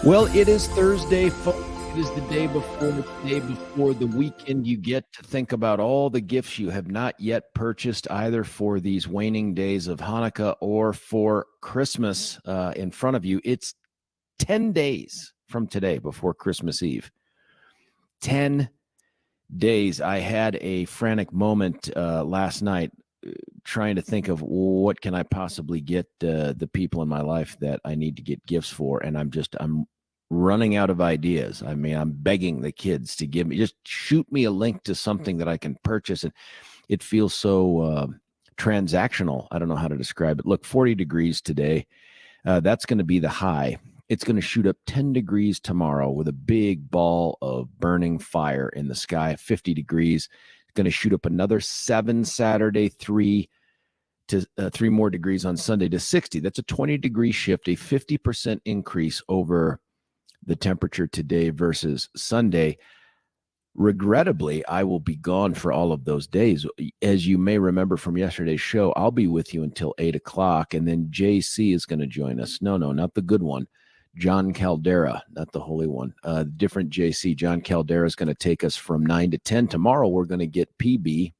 Well, it is Thursday, folks. It is the day before the weekend. You get to think about all the gifts you have not yet purchased, either for these waning days of Hanukkah or for Christmas in front of you. It's 10 days from today before Christmas Eve. 10 days. I had a frantic moment last night trying to think of what can I possibly get the people in my life that I need to get gifts for, and I'm running out of ideas. I mean, I'm begging the kids to just shoot me a link to something that I can purchase, and it feels so transactional. I don't know how to describe it. Look, 40 degrees today. That's going to be the high. It's going to shoot up 10 degrees tomorrow with a big ball of burning fire in the sky. 50 degrees. It's going to shoot up another 7 Saturday, 3 more degrees on Sunday to 60. That's a 20-degree shift, a 50% increase over the temperature today versus Sunday. Regrettably, I will be gone for all of those days. As you may remember from yesterday's show, I'll be with you until 8 o'clock, and then JC is going to join us. No, not the good one. John Caldera, not the holy one. Different JC. John Caldera is going to take us from 9 to 10. Tomorrow, we're going to get PB.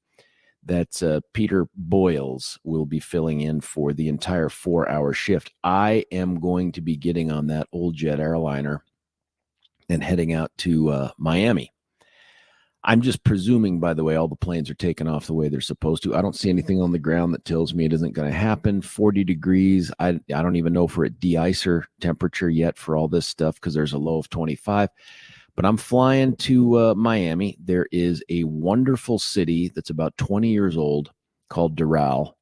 That's Peter Boyles will be filling in for the entire 4-hour shift. I am going to be getting on that old jet airliner and heading out to Miami. I'm just presuming, by the way, all the planes are taking off the way they're supposed to. I don't see anything on the ground that tells me it isn't going to happen. 40 degrees. I don't even know if we're at de-icer temperature yet for all this stuff because there's a low of 25. But I'm flying to Miami. There is a wonderful city that's about 20 years old called Doral.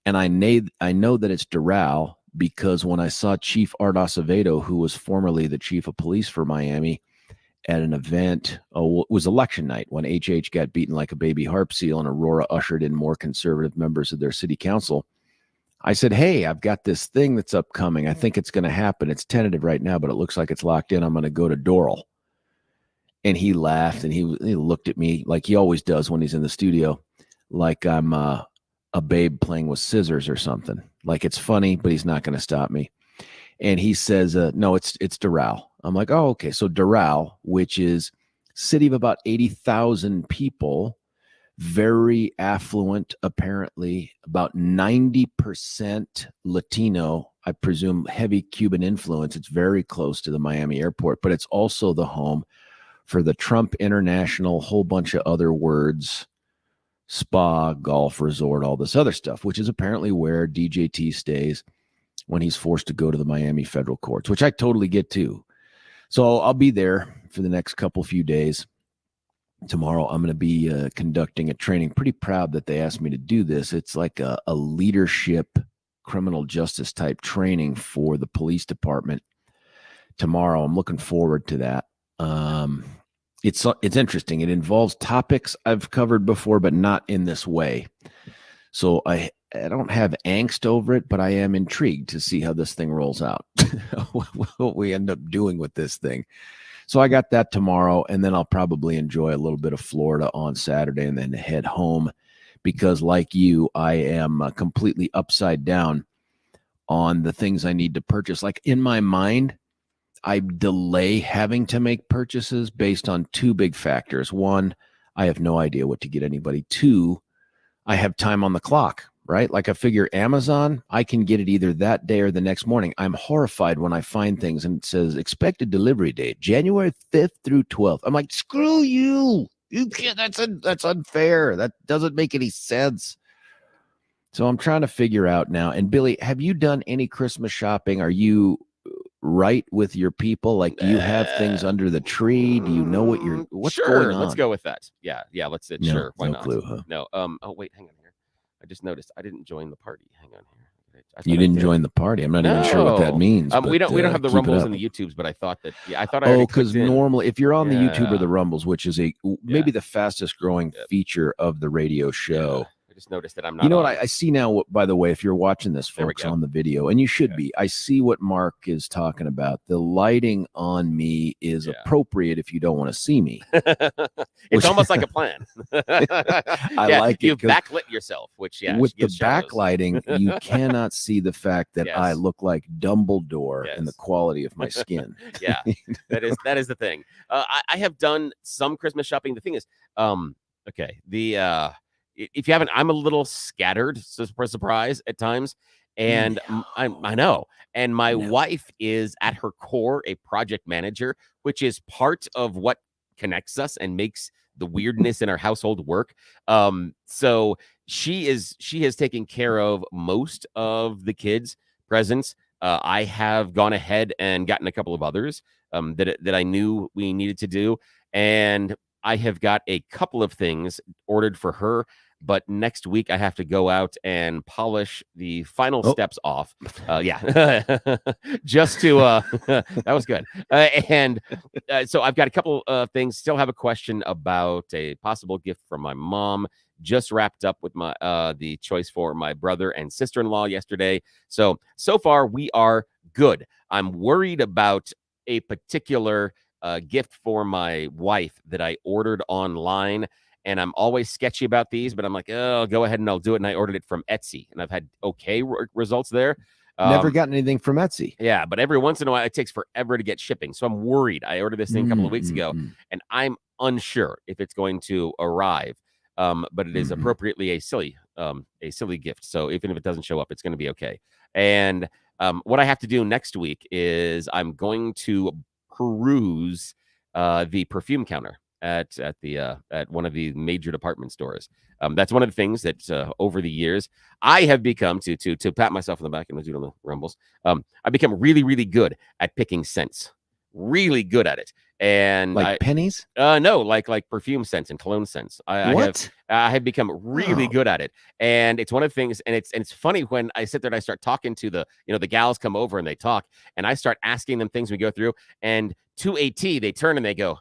And I know that it's Doral because when I saw Chief Art Acevedo, who was formerly the chief of police for Miami, at an event, it was election night when HH got beaten like a baby harp seal and Aurora ushered in more conservative members of their city council. I said, hey, I've got this thing that's upcoming. I think it's going to happen. It's tentative right now, but it looks like it's locked in. I'm going to go to Doral. And he laughed and he looked at me like he always does when he's in the studio, like I'm a babe playing with scissors or something. Like it's funny, but he's not going to stop me. And he says, no, it's Doral. I'm like, oh, okay. So Doral, which is a city of about 80,000 people, very affluent, apparently, about 90% Latino, I presume heavy Cuban influence. It's very close to the Miami airport, but it's also the home for the Trump International, whole bunch of other words, spa, golf resort, all this other stuff, which is apparently where DJT stays when he's forced to go to the Miami federal courts, which I totally get too. So I'll be there for the next few days. Tomorrow I'm going to be conducting a training. Pretty proud that they asked me to do this. It's like a leadership criminal justice type training for the police department tomorrow. I'm looking forward to that. It's interesting. It involves topics I've covered before, but not in this way. So I don't have angst over it, but I am intrigued to see how this thing rolls out, what we end up doing with this thing. So I got that tomorrow, and then I'll probably enjoy a little bit of Florida on Saturday and then head home because, like you, I am completely upside down on the things I need to purchase. Like in my mind, I delay having to make purchases based on two big factors. One, I have no idea what to get anybody. Two, I have time on the clock, right? Like I figure Amazon, I can get it either that day or the next morning. I'm horrified when I find things and it says expected delivery date, January 5th through 12th. I'm like, screw you. You can't, that's unfair. That doesn't make any sense. So I'm trying to figure out now. And Billy, have you done any Christmas shopping? Are you right with your people? Like, do you have things under the tree? Do you know what's going on? Let's go with that. Yeah. Let's No, sure. Why no not? clue, huh? No. Oh, wait, hang on here. I just noticed I didn't join the party. Hang on here. You didn't join the party. I'm not even sure what that means. We don't have the Rumbles and the YouTubes, but I thought that. Yeah, I thought I. Oh, because normally, if you're on the YouTube or the Rumbles, which is maybe the fastest growing feature of the radio show, just noticed that I'm not. You know what on. I see now, by the way, if you're watching this, There we folks, go. on the video, and you should be, I see what Mark is talking about. The lighting on me is Yeah. appropriate if you don't want to see me. It's almost like a plan. I Yeah, like it you've 'cause backlit yourself, which with the gives shadows. backlighting, you cannot see the fact that I Yes. look like Dumbledore in the Yes. quality of my skin. Yeah, that is the thing. I have done some Christmas shopping. The thing is, okay, if you haven't, I'm a little scattered, for surprise at times, and I know. And my wife is at her core a project manager, which is part of what connects us and makes the weirdness in our household work. So she has taken care of most of the kids' presents. I have gone ahead and gotten a couple of others that I knew we needed to do, and I have got a couple of things ordered for her. But next week I have to go out and polish the final steps off. Yeah, just to that was good. So I've got a couple of things. Still have a question about a possible gift from my mom. Just wrapped up with my the choice for my brother and sister-in-law yesterday. So far we are good. I'm worried about a particular gift for my wife that I ordered online. And I'm always sketchy about these, but I'm like, oh, go ahead and I'll do it. And I ordered it from Etsy, and I've had okay results there. Never gotten anything from Etsy. Yeah, but every once in a while, it takes forever to get shipping. So I'm worried. I ordered this thing a couple of weeks ago, and I'm unsure if it's going to arrive. But it is appropriately a silly gift. So even if it doesn't show up, it's going to be okay. And what I have to do next week is I'm going to peruse the perfume counter at one of the major department stores. That's one of the things that over the years I have become to pat myself on the back and do the rumbles. I've become really, really good at picking scents. Really good at it. And pennies? No, like perfume scents and cologne scents. I have become really good at it. And it's one of the things, and it's funny when I sit there and I start talking to the gals come over and they talk, and I start asking them things we go through, and to a T, they turn and they go,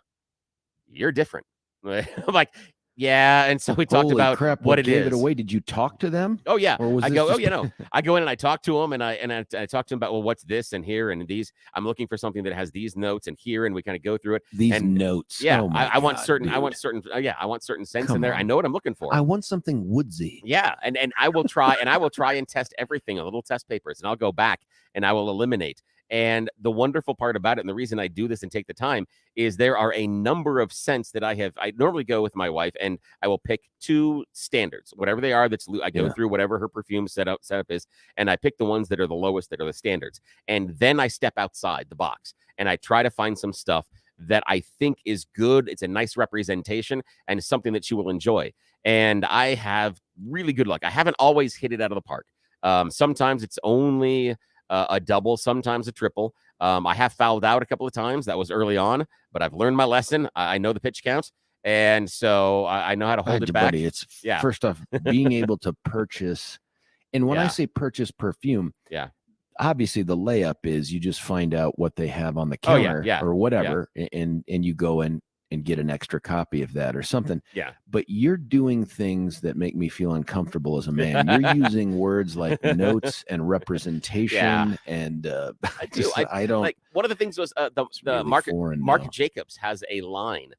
"You're different." I'm like, yeah. And so we talked about crap, what it gave is. it away. Did you talk to them? Oh yeah. Or was I this go, just... oh, you know, I go in and I talk to them, and I talk to them about, well, what's this and here and these. I'm looking for something that has these notes and here, and we kind of go through it. These notes. Yeah, oh I want certain. I want certain. I want certain scents in there. I know what I'm looking for. I want something woodsy. Yeah, and I will try and test everything on little test papers, and I'll go back and I will eliminate. And the wonderful part about it, and the reason I do this and take the time, is there are a number of scents that I normally go with my wife, and I will pick two standards, whatever they are. I go through whatever her perfume setup is, and I pick the ones that are the lowest, that are the standards. And then I step outside the box, and I try to find some stuff that I think is good. It's a nice representation, and something that she will enjoy. And I have really good luck. I haven't always hit it out of the park. Sometimes it's only a double, sometimes a triple. I have fouled out a couple of times. That was early on, but I've learned my lesson. I know the pitch count, and so I know how to hold it back. Buddy, it's first off, being able to purchase, and when I say purchase perfume, obviously the layup is you just find out what they have on the counter or whatever, and you go in and get an extra copy of that or something. Yeah. But you're doing things that make me feel uncomfortable as a man. You're using words like notes and representation, and I don't. Like, one of the things was the really Marc Jacobs has a line,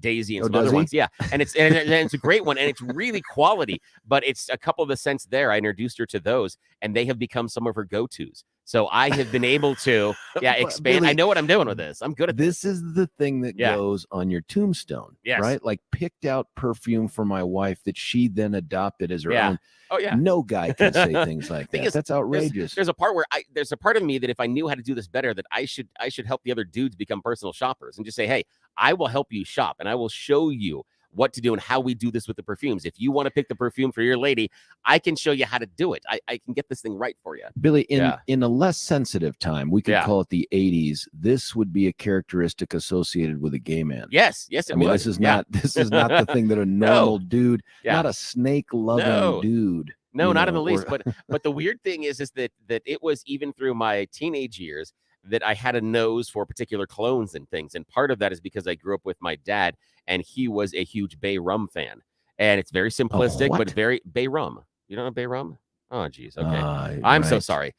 Daisy and some does other he? ones. Yeah. And it's a great one, and it's really quality, but it's a couple of the scents there. I introduced her to those, and they have become some of her go-tos. So I have been able to expand. Billy, I know what I'm doing with this. I'm good at this. This is the thing that goes on your tombstone, right? Like, picked out perfume for my wife that she then adopted as her own. Oh yeah. No guy can say things like that. That's outrageous. There's a part where there's a part of me that if I knew how to do this better, that I should help the other dudes become personal shoppers and just say, hey, I will help you shop, and I will show you what to do and how we do this with the perfumes. If you want to pick the perfume for your lady, I can show you how to do it. I can get this thing right for you. Billy, in a less sensitive time, we could call it the 80s. This would be a characteristic associated with a gay man. Yes, it would. This is not the thing that a normal dude, not a snake loving dude. No, not in the least. But the weird thing is that it was even through my teenage years that I had a nose for particular colognes and things. And part of that is because I grew up with my dad, and he was a huge Bay rum fan. and it's very simplistic, but what? very bay rum. You don't know bay rum? Oh, geez. Okay. I'm so Right. sorry.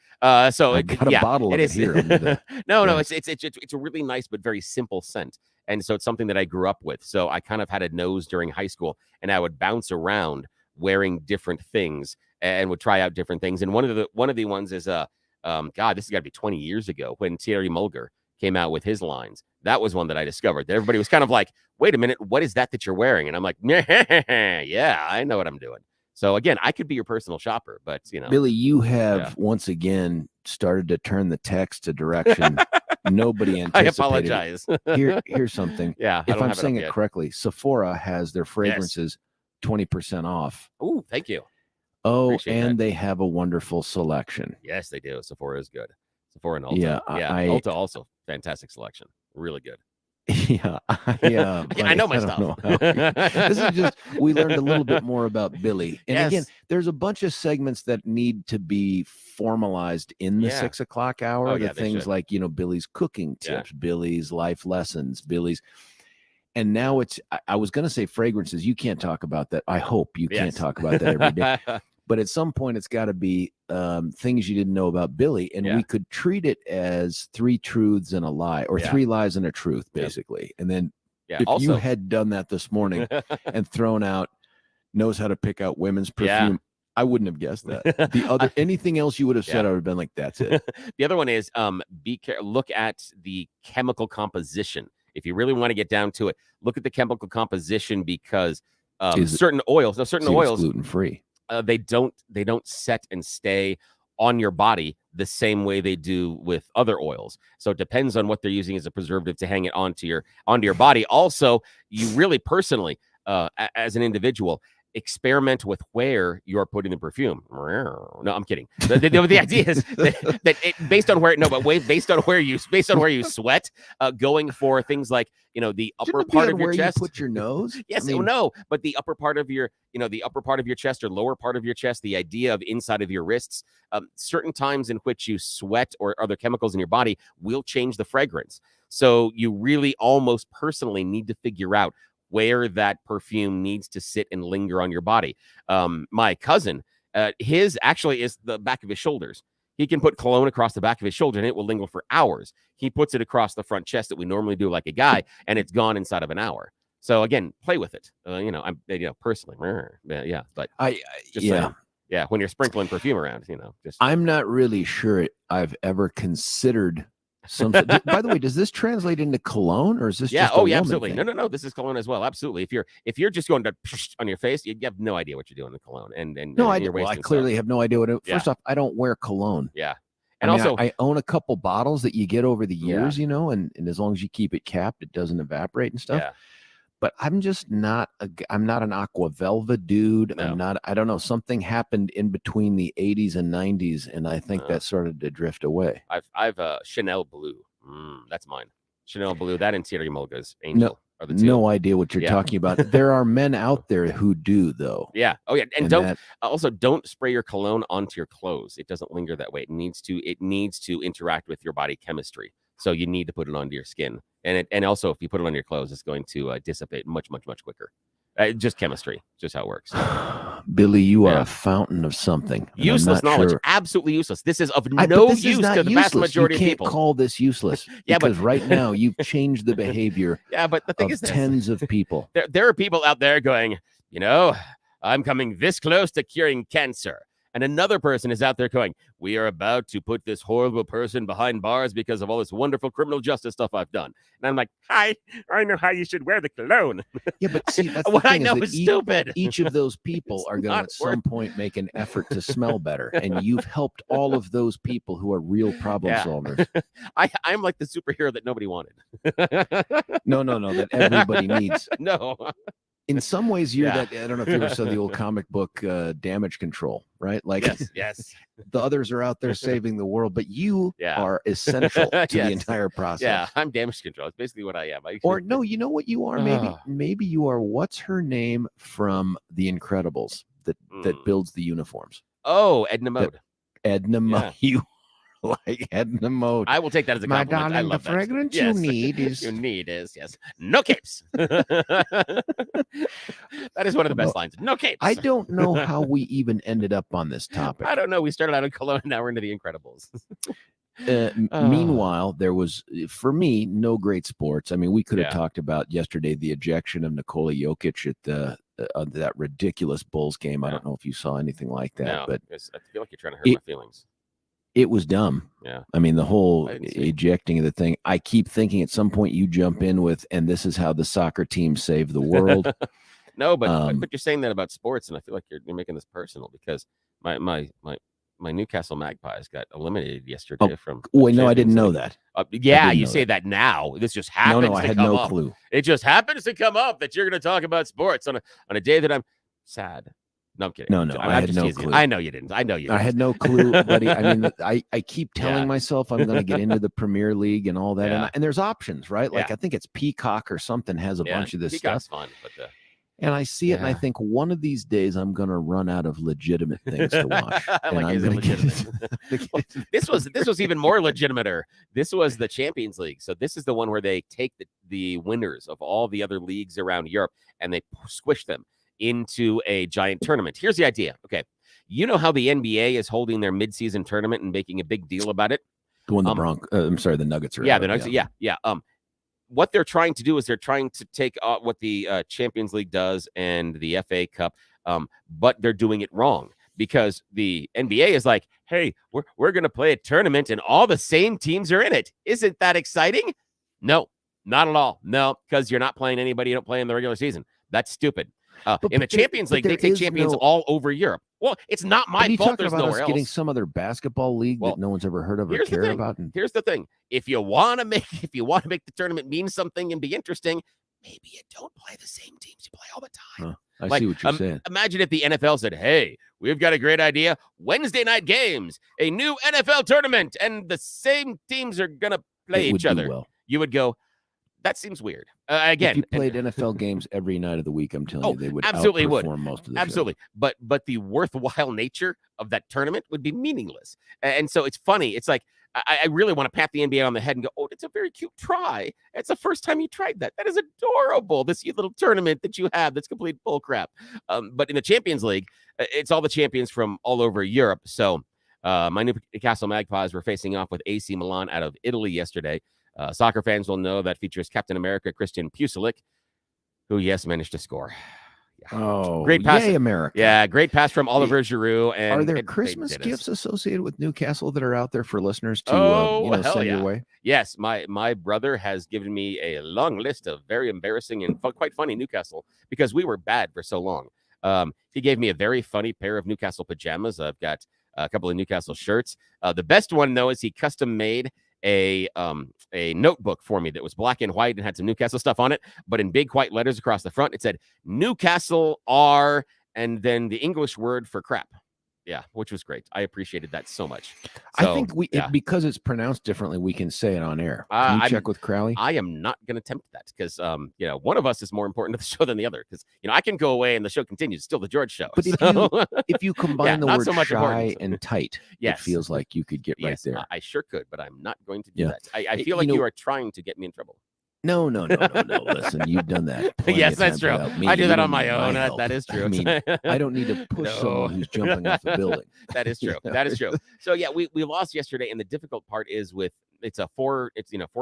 So I got a bottle of it it is. here. I'm gonna- No, yeah. it's a really nice but very simple scent, and so it's something that I grew up with. So I kind of had a nose during high school, and I would bounce around wearing different things and would try out different things. And one of the ones is God, this has got to be 20 years ago when Thierry Mulger came out with his lines. That was one that I discovered. Everybody was kind of like, "Wait a minute, what is that you're wearing?" And I'm like, "Yeah, I know what I'm doing." So again, I could be your personal shopper, but Billy, you have once again started to turn the text to direction nobody I anticipated. apologize. Here's something. Yeah, If I'm saying it correctly, Sephora has their fragrances 20% off. Oh, thank you. Oh, Appreciate and that. they have a wonderful selection. Yes, they do. Sephora is good. Sephora and Ulta. Yeah, Ulta also fantastic selection. Really good. Yeah, I know my don't stuff. know how this is just we learned a little bit more about Billy. And again, Yes. there's a bunch of segments that need to be formalized in the 6 o'clock hour. Oh, the yeah, they things should. like, Billy's cooking Yeah. tips, Billy's life lessons, Billy's. And now it's, I was going to say fragrances. You can't talk about that. I hope you can't talk about that every day. But at some point, it's got to be things you didn't know about Billy. And we could treat it as 3 truths and a lie, or 3 lies and a truth, basically. And then if you had done that this morning and thrown out, knows how to pick out women's perfume, I wouldn't have guessed that. The other, anything else you would have said, I would have been like, that's it. The other one is be careful. Look at the chemical composition. If you really want to get down to it, look at the chemical composition, because certain oils, gluten free. They don't set and stay on your body the same way they do with other oils. So it depends on what they're using as a preservative to hang it onto your body. Also, you really personally, as an individual, experiment with where you're putting the perfume. No, I'm kidding. The idea is that based on where you sweat, going for things like the upper part of your chest. You put your nose. Yes, no, but the upper part of your chest or lower part of your chest. The idea of inside of your wrists. Certain times in which you sweat or other chemicals in your body will change the fragrance. So you really almost personally need to figure out where that perfume needs to sit and linger on your body. My cousin, his actually is the back of his shoulders. He can put cologne across the back of his shoulder and it will linger for hours. He puts it across the front chest that we normally do like a guy, and it's gone inside of an hour. So again, play with it. I'm personally, but saying, when you're sprinkling perfume around, I'm not really sure I've ever considered some. By the way, does this translate into cologne, or is this just absolutely thing? No, this is cologne as well. Absolutely. If you're just going to on your face, you have no idea what you're doing with cologne, and no, I clearly have no idea what it. First off, I don't wear cologne. And also I own a couple bottles that you get over the years, and as long as you keep it capped, it doesn't evaporate and stuff. But I'm just not I'm not an Aqua Velva dude. No. I don't know. Something happened in between the 80s and 90s, and I think that started to drift away. I've Chanel Blue. That's mine. Chanel Blue. That and Thierry Mulger's Angel are the two. No idea what you're talking about. There are men out there who do, though. Yeah. Oh, yeah. And don't spray your cologne onto your clothes. It doesn't linger that way. It needs to interact with your body chemistry. So you need to put it onto your skin. And also, if you put it on your clothes, it's going to dissipate much, much, much quicker. Just chemistry, just how it works. Billy, you are a fountain of something. Useless knowledge, absolutely useless. This is of no use to the vast majority of people. You can't call this useless. Because right now you've changed the behavior. But the thing is, tens of people. There are people out there going, I'm coming this close to curing cancer. And another person is out there going, we are about to put this horrible person behind bars because of all this wonderful criminal justice stuff I've done. And I'm like, hi, I know how you should wear the cologne. Yeah, but see, that's what I know is stupid. Each of those people are going to at some point make an effort to smell better. And you've helped all of those people who are real problem solvers. I'm like the superhero that nobody wanted. No, that everybody needs. No. In some ways, you're that. I don't know if you ever saw the old comic book Damage Control, right? Like, yes. The others are out there saving the world, but you are essential to the entire process. Yeah, I'm Damage Control. It's basically what I am. Or no, you know what you are? Maybe you are. What's her name from The Incredibles that builds the uniforms? Oh, Edna Mode. Edna Mode. You like head in the moat. I will take that as a My compliment. I darling, the love that. fragrance Yes. you need is yes. No capes. That is one of the best lines. No capes. I don't know how we even ended up on this topic. I don't know. We started out in Cologne, now we're into the Incredibles. Meanwhile, there was, for me, no great sports. I mean, we could have Yeah. talked about yesterday the ejection of Nikola Jokic at that ridiculous Bulls game. I Yeah. don't know if you saw anything like that, No, but I feel like you're trying to hurt my feelings. it was dumb. Yeah. I mean, the whole I didn't see it. ejecting of the thing. I keep thinking at some point you jump in with, and this is how the soccer team saved the world. No, but you're saying that about sports, and I feel like you're making this personal because my Newcastle Magpies got eliminated yesterday from. Wait, no, I didn't Champions know League. that. Yeah, didn't you know say that now. This just happens. No, I to had come no up. clue. It just happens to come up that you're going to talk about sports on a day that I'm sad. No, I'm kidding. No, I had no clue. I know you didn't. I know you didn't. I had no clue, buddy. I mean, I keep telling myself I'm going to get into the Premier League and all that, Yeah. and there's options, right? Like Yeah. I think it's Peacock or something has a bunch of this Peacock's stuff. fun, but And I see it, and I think one of these days I'm going to run out of legitimate things to watch. And like, I'm is it going to legitimate? Well, this was even more legitimate. This was the Champions League. So this is the one where they take the winners of all the other leagues around Europe and they squish them into a giant tournament. Here's the idea. Okay. You know how the NBA is holding their midseason tournament and making a big deal about it? When the the Nuggets are Yeah, out, the Nuggets. Yeah. What they're trying to do is they're trying to take what the Champions League does and the FA Cup, but they're doing it wrong because the NBA is like, hey, we're going to play a tournament and all the same teams are in it. Isn't that exciting? No, not at all. No, because you're not playing anybody you don't play in the regular season. That's stupid. In the Champions League, they take champions all over Europe. Well, it's not my fault. There's nowhere else. Getting some other basketball league that no one's ever heard of or cared about. Here's the thing: if you want to make the tournament mean something and be interesting, maybe you don't play the same teams you play all the time. I see what you're saying. Imagine if the NFL said, "Hey, we've got a great idea: Wednesday night games, a new NFL tournament, and the same teams are gonna play each other." Well. You would go, that seems weird. Again, if you played NFL games every night of the week, I'm telling you, they would absolutely outperform most of the absolutely. shows. But the worthwhile nature of that tournament would be meaningless. And so it's funny. It's like I really want to pat the NBA on the head and go, "Oh, it's a very cute try. It's the first time you tried that. That is adorable. This little tournament that you have that's complete bull crap." But in the Champions League, it's all the champions from all over Europe. So my Newcastle Magpies were facing off with AC Milan out of Italy yesterday. Soccer fans will know that features Captain America Christian Pulisic, who, yes, managed to score. Yeah. Oh, great pass. Yay, America. Yeah, great pass from Oliver Giroud. And are there Christmas gifts associated with Newcastle that are out there for listeners to send your way? Yes, my brother has given me a long list of very embarrassing and quite funny Newcastle because we were bad for so long. He gave me a very funny pair of Newcastle pajamas. I've got a couple of Newcastle shirts. The best one, though, is he custom made a notebook for me that was black and white and had some Newcastle stuff on it, but in big white letters across the front, it said Newcastle R and then the English word for crap. Yeah, which was great. I appreciated that so much. So, I think because it's pronounced differently, we can say it on air. Can you check with Crowley? I am not going to attempt that because, one of us is more important to the show than the other because, I can go away and the show continues. It's still the George show. But if you combine the word shy and tight, it feels like you could get right there. I sure could, but I'm not going to do that. I feel like you are trying to get me in trouble. No. Listen, you've done that. Yes, that's true. I do that on my own. That is true. I mean, I don't need to push someone who's jumping off a building. That is true. That is true. So yeah, we lost yesterday, and the difficult part is it's 4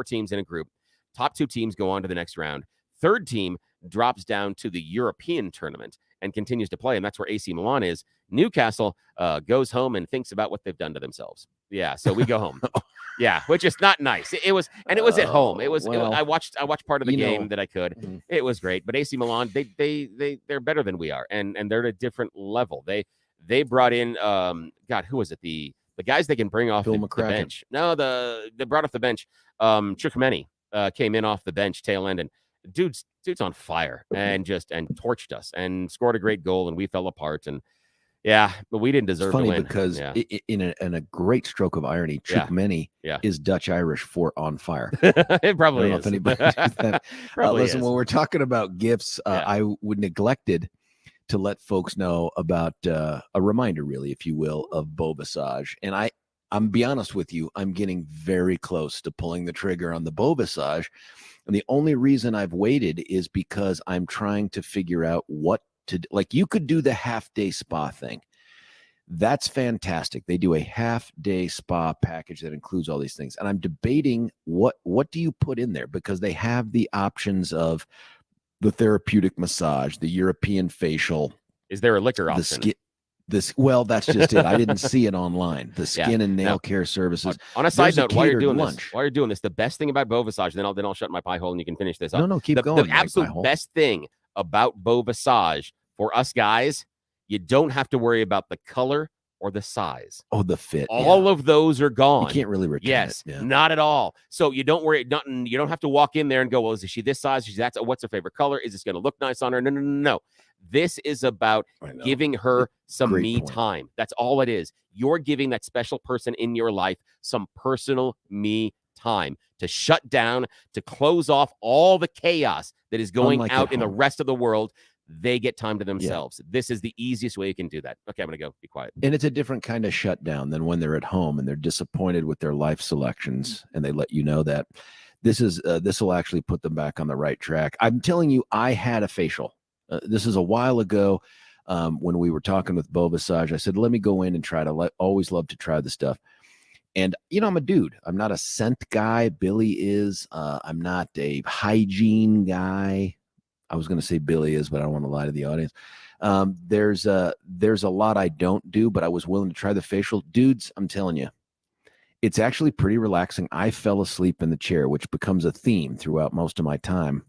teams in a group. Top 2 teams go on to the next round. Third team drops down to the European tournament and continues to play, and that's where AC Milan is. Newcastle goes home and thinks about what they've done to themselves. Yeah, so we go home. Yeah, which is not nice. It was at home. I watched part of the game that I could. Mm-hmm. It was great, but AC Milan, they're better than we are, and they're at a different level. They brought in who was it? The guys they can bring off the bench. No, they brought off the bench. Chukmeni came in off the bench tail end, and dude's on fire and torched us and scored a great goal, and we fell apart. And yeah, but we didn't deserve to win. Because in a great stroke of irony, Chukmeni is Dutch Irish for on fire. It probably is. If anybody that. Listen, when we're talking about gifts, I would neglected to let folks know about a reminder, really, if you will, of Beau Visage. And I'm be honest with you, I'm getting very close to pulling the trigger on the Beauvisage. And the only reason I've waited is because I'm trying to figure out what to do. Like, you could do the half-day spa thing. That's fantastic. They do a half-day spa package that includes all these things. And I'm debating what do you put in there, because they have the options of the therapeutic massage, the European facial. Is there a liquor the option? Skin, well, that's just it. I didn't see it online. The skin and nail care services. On a side note, while you're doing lunch. this, the best thing about Beauvisage, then I'll shut my pie hole and you can finish this up. No, keep going. The absolute best thing about Beauvisage for us guys, you don't have to worry about the color or the size. Oh, the fit. All of those are gone. You can't really return it. Yes, not at all. So you don't worry. You don't have to walk in there and go, well, is she this size? Is she that? What's her favorite color? Is this going to look nice on her? No. This is about giving her some me time. That's all it is. You're giving that special person in your life some personal me time to shut down, to close off all the chaos that is going out in the rest of the world. They get time to themselves. This is the easiest way you can do that. Okay, I'm going to go. Be quiet. And it's a different kind of shutdown than when they're at home and they're disappointed with their life selections and they let you know that. This will actually put them back on the right track. I'm telling you, I had a facial. This is a while ago when we were talking with Beauvisage. I said, let me go in and try to always love to try the stuff. And, I'm a dude. I'm not a scent guy. Billy is. I'm not a hygiene guy. I was going to say Billy is, but I don't want to lie to the audience. There's a lot I don't do, but I was willing to try the facial. Dudes, I'm telling you, it's actually pretty relaxing. I fell asleep in the chair, which becomes a theme throughout most of my time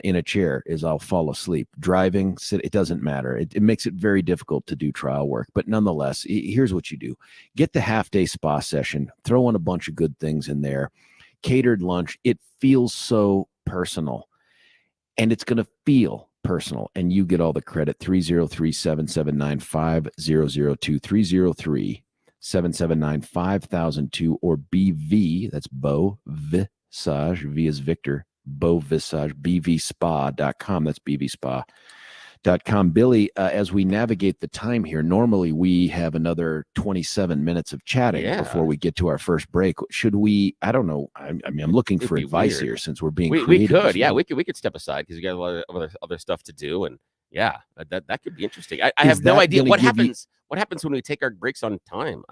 in a chair, is I'll fall asleep. Driving, it doesn't matter. It makes it very difficult to do trial work. But nonetheless, here's what you do. Get the half-day spa session. Throw in a bunch of good things in there. Catered lunch. It feels so personal. And it's going to feel personal, and you get all the credit. 303-779-5002, 303-779-5002, or BV, that's Beauvisage, V is Victor, Beauvisage, bvspa.com, that's bvspa.com. Billy, as we navigate the time here, normally we have another 27 minutes of chatting before we get to our first break. Should we, I don't know, I mean, I'm looking for advice here since we're being creative. We could step aside because we got a lot of other stuff to do, and that could be interesting. I have no idea what happens. What happens when we take our breaks on time?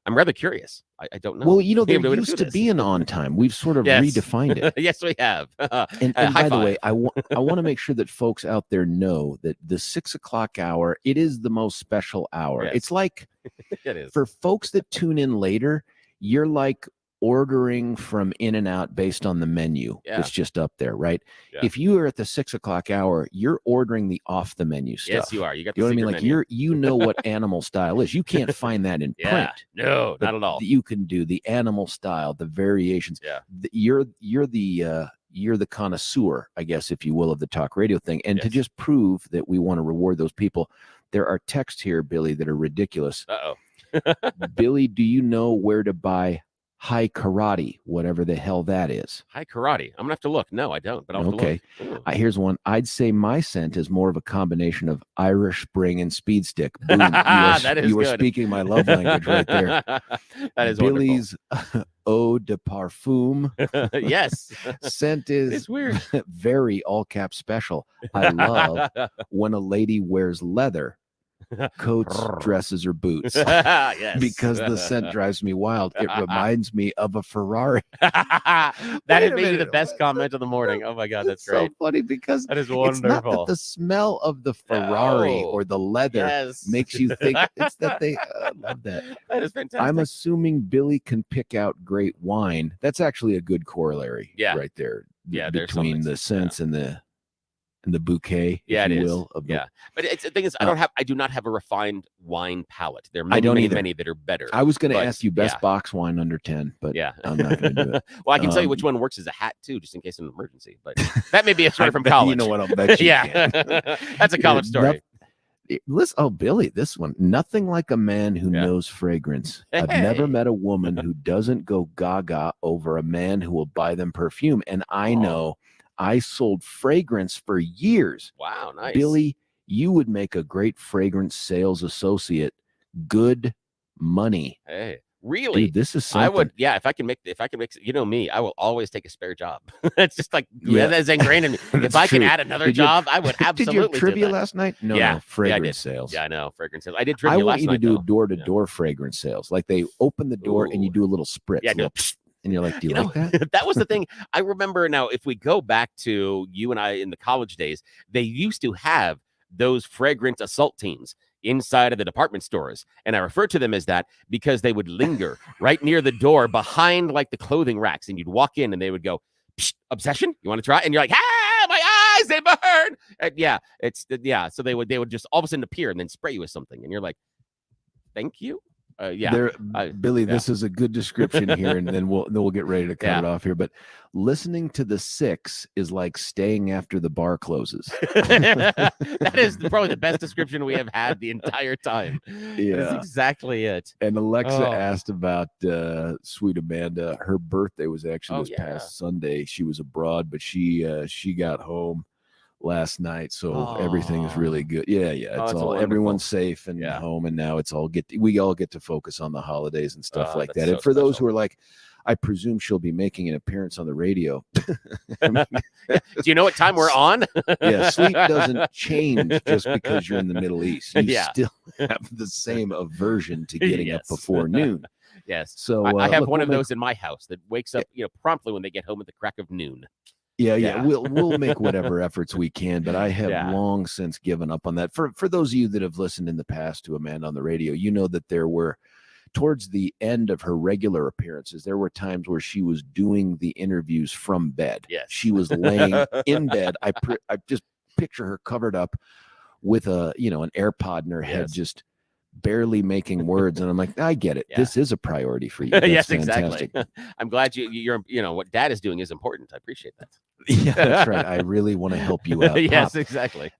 I'm rather curious. I don't know. Well, there used to be an on time. We've sort of redefined it. Yes, we have. And by the way, I want to make sure that folks out there know that the 6 o'clock hour, it is the most special hour. It's like, it is. For folks that tune in later, you're like ordering from In-N-Out based on the menu that's just up there, right? Yeah. If you are at the 6 o'clock hour, you're ordering the off the menu stuff. Yes, you are. You got the what I mean? Like menu. You know what animal style is. You can't find that in print. No, not at all. You can do the animal style, the variations. Yeah. You're the connoisseur, I guess, if you will, of the talk radio thing. And to just prove that we want to reward those people, there are texts here, Billy, that are ridiculous. Billy, do you know where to buy high karate, whatever the hell that is? High karate. I'm gonna have to look. No, I don't. But I'll okay. Here's one. I'd say my scent is more of a combination of Irish Spring and Speed Stick. Boom. You are speaking my love language right there. That is Billy's eau de parfum. Yes. Scent is it's weird. Very all cap special. I love when a lady wears leather. Coats, dresses, or boots. Yes. Because the scent drives me wild. It reminds me of a Ferrari. That is maybe the best comment of the morning. Oh my God, that's great. So funny because that is wonderful. It's not that the smell of the Ferrari or the leather makes you think. It's that they love that. That is fantastic. I'm assuming Billy can pick out great wine. That's actually a good corollary. right there. Yeah, between the scents and the bouquet, if you will. But the thing is, I do not have a refined wine palate. There are many that are better. I was going to ask you best box wine under 10, but I'm not going to do it. Well, I can tell you which one works as a hat too, just in case of an emergency. But that may be a story from college. You know what? I'll bet you can. That's a college story. Listen, Billy, this one. Nothing like a man who knows fragrance. I've never met a woman who doesn't go gaga over a man who will buy them perfume. And I know I sold fragrance for years. Wow, nice. Billy, you would make a great fragrance sales associate. Good money. Hey, Really? Dude, this is I something. would, yeah. If I can make, you know me, I will always take a spare job. That's just like Yeah. that's ingrained in me. If That's I can true. add another Did you- job, I would Did you have absolutely do trivia that. last night? No, Yeah. no, fragrance I did. sales. Yeah, I know fragrance sales. I did I trivia want last you to night. do though. door-to-door fragrance sales. Like they open the door and you Ooh. do a little spritz. Yeah, a little, and you're like, do you like that? that was the thing. I remember now, if we go back to you and I in the college days, they used to have those fragrance assault teams inside of the department stores. And I refer to them as that because they would linger right near the door behind like the clothing racks. And you'd walk in and they would go, obsession, you want to try? And you're like, ah, my eyes, they burn. And so they would just all of a sudden appear and then spray you with something. And you're like, thank you. Billy, this is a good description here, and then we'll get ready to cut it off here. But listening to the Six is like staying after the bar closes. That is probably the best description we have had the entire time. Yeah, that's exactly it. And Alexa asked about sweet Amanda. Her birthday was actually this past Sunday. She was abroad, but she got home last night, so everything is really good. It's all everyone's safe and home, and now we all get to focus on the holidays and stuff like that. And for those who are like, I presume she'll be making an appearance on the radio. Do you know what time we're on? Sleep doesn't change just because you're in the Middle East. You still have the same aversion to getting up before noon. Yes. So I have one of those in my house that wakes up, promptly when they get home at the crack of noon. Yeah. We'll make whatever efforts we can, but I have long since given up on that. For those of you that have listened in the past to Amanda on the radio, you know that there were, towards the end of her regular appearances, there were times where she was doing the interviews from bed. Yes. She was laying in bed. I just picture her covered up with an AirPod in her head, just barely making words, and I'm like, I get it. This is a priority for you. That's yes, fantastic. exactly. I'm glad you're what Dad is doing is important. I appreciate that. Yeah, that's right. I really want to help you out. Yes, Pop. exactly.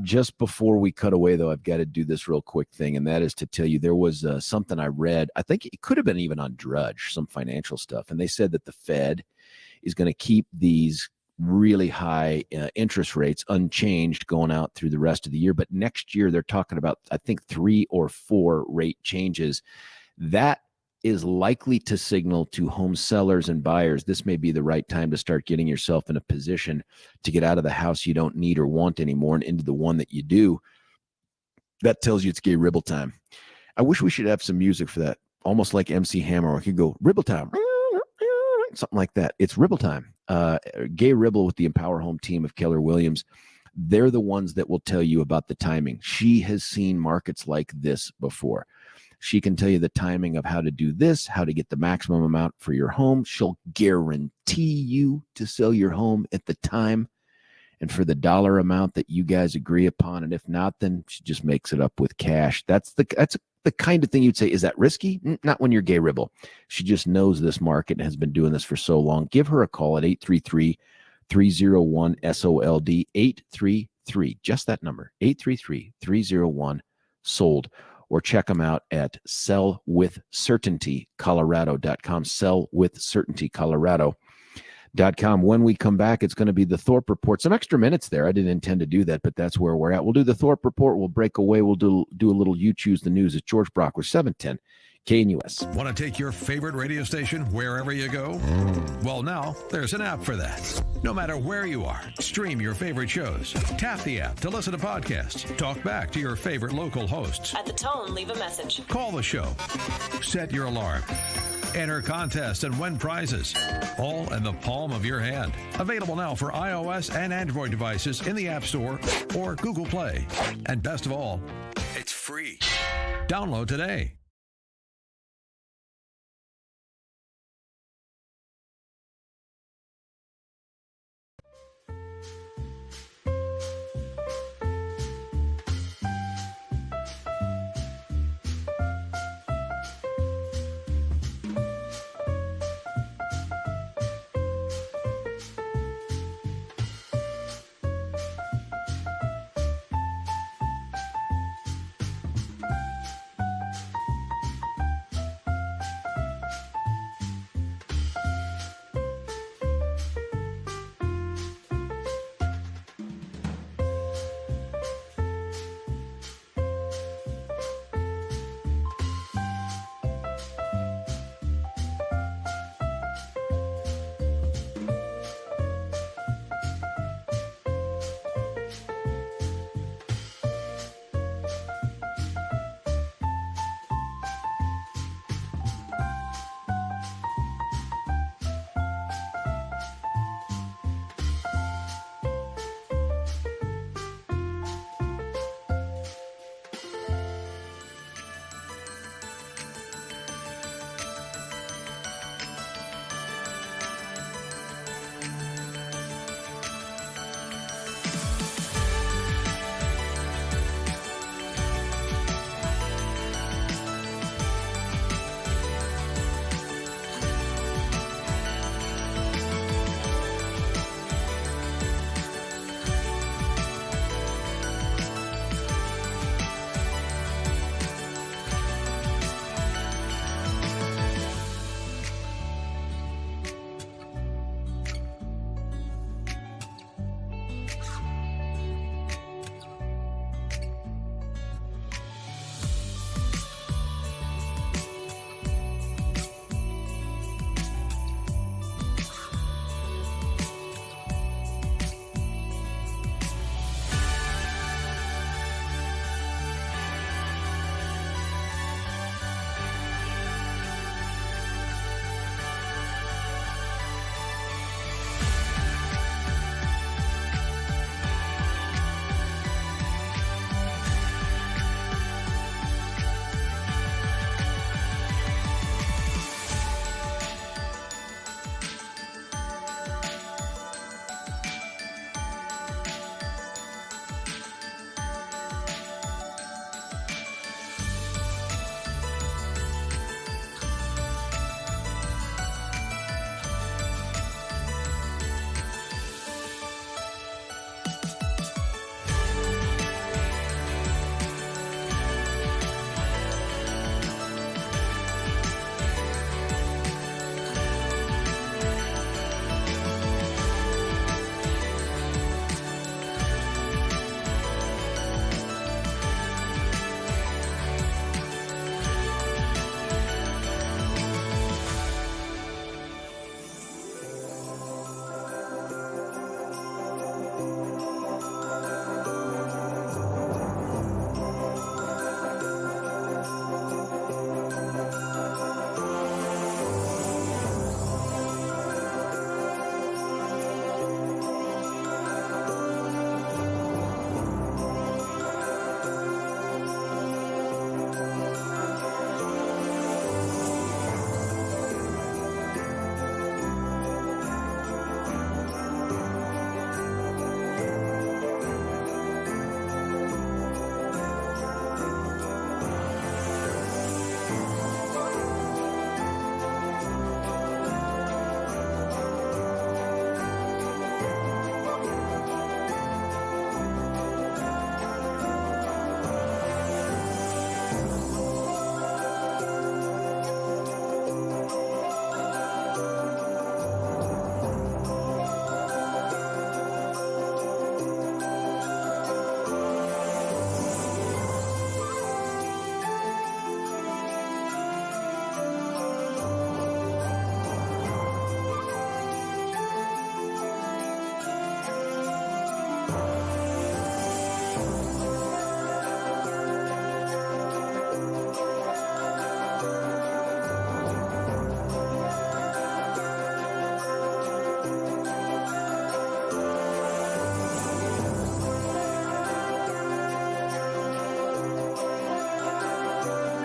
Just before we cut away, though, I've got to do this real quick thing, and that is to tell you there was something I read. I think it could have been even on Drudge, some financial stuff, and they said that the Fed is going to keep these really high interest rates unchanged going out through the rest of the year. But next year, they're talking about, I think, 3 or 4 rate changes. That is likely to signal to home sellers and buyers this may be the right time to start getting yourself in a position to get out of the house you don't need or want anymore and into the one that you do. That tells you it's gay ribble time. I wish we should have some music for that, almost like MC Hammer. I could go ribble time, something like that. It's ribble time. Gay Ribble with the Empower Home team of Keller Williams. They're the ones that will tell you about the timing. She has seen markets like this before. She can tell you the timing of how to do this, how to get the maximum amount for your home. She'll guarantee you to sell your home at the time and for the dollar amount that you guys agree upon. And if not, then she just makes it up with cash. That's the kind of thing you'd say, is that risky? Not when you're Gay Ribble. She just knows this market and has been doing this for so long. Give her a call at 833-301-SOLD, 833, just that number, 833-301-SOLD. Or check them out at sellwithcertaintycolorado.com, sellwithcertaintycolorado.com. When we come back, it's going to be the Thorpe Report. Some extra minutes there. I didn't intend to do that, but that's where we're at. We'll do the Thorpe Report. We'll break away. We'll do a little You Choose the News. It's George Brauchler, 710 KNUS. Want to take your favorite radio station wherever you go? Well, now there's an app for that. No matter where you are, stream your favorite shows. Tap the app to listen to podcasts. Talk back to your favorite local hosts. At the tone, leave a message. Call the show. Set your alarm. Enter contests and win prizes. All in the palm of your hand. Available now for iOS and Android devices in the App Store or Google Play. And best of all, it's free. Download today.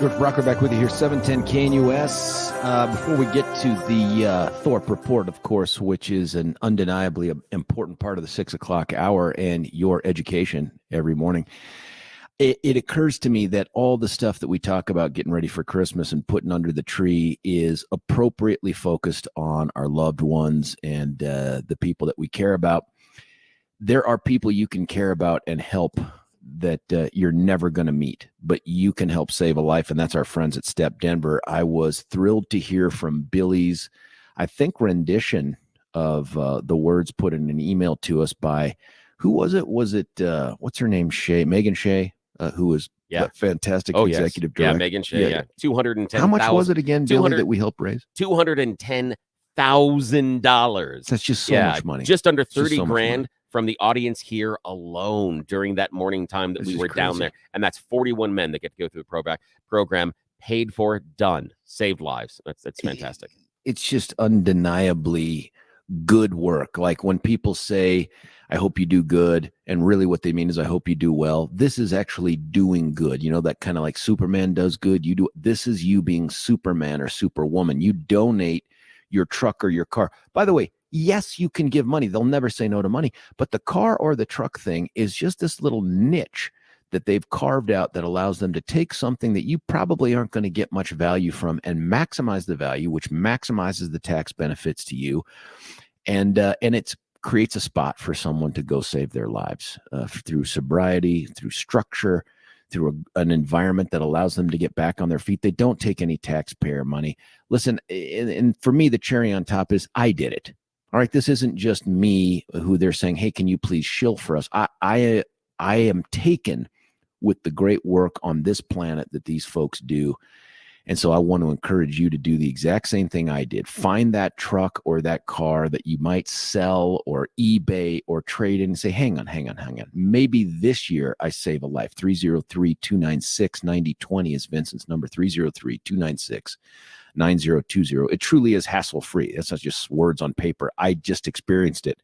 George Brauchler back with you here, 710 KNUS. Before we get to the Thorpe Report, of course, which is an undeniably important part of the 6 o'clock hour and your education every morning, it occurs to me that all the stuff that we talk about getting ready for Christmas and putting under the tree is appropriately focused on our loved ones and the people that we care about. There are people you can care about and help that you're never going to meet, but you can help save a life, and that's our friends at Step Denver. I was thrilled to hear from Billy's, I think, rendition of the words put in an email to us by, who was it? Was it, what's her name? Megan Shea, who was a fantastic executive director. Yeah, Megan Shea, yeah. 210. How much was it again, Billy, that we helped raise? $210,000. That's just so much money. Just under 30 grand. From the audience here alone during that morning time that we were down there. And that's 41 men that get to go through the program, paid for, done, saved lives. That's fantastic. It's just undeniably good work. Like when people say, I hope you do good, and really what they mean is I hope you do well. This is actually doing good. You know, that kind of like Superman does good. This is you being Superman or Superwoman. You donate your truck or your car. By the way, yes, you can give money. They'll never say no to money. But the car or the truck thing is just this little niche that they've carved out that allows them to take something that you probably aren't going to get much value from and maximize the value, which maximizes the tax benefits to you. And it creates a spot for someone to go save their lives through sobriety, through structure, through an environment that allows them to get back on their feet. They don't take any taxpayer money. Listen, and for me, the cherry on top is I did it. All right, this isn't just me who they're saying, hey, can you please shill for us? I am taken with the great work on this planet that these folks do. And so I want to encourage you to do the exact same thing I did. Find that truck or that car that you might sell or eBay or trade in and say, hang on. Maybe this year I save a life. 303-296-9020 is Vincent's number, 303-296-9020. It truly is hassle-free. That's not just words on paper. I just experienced it.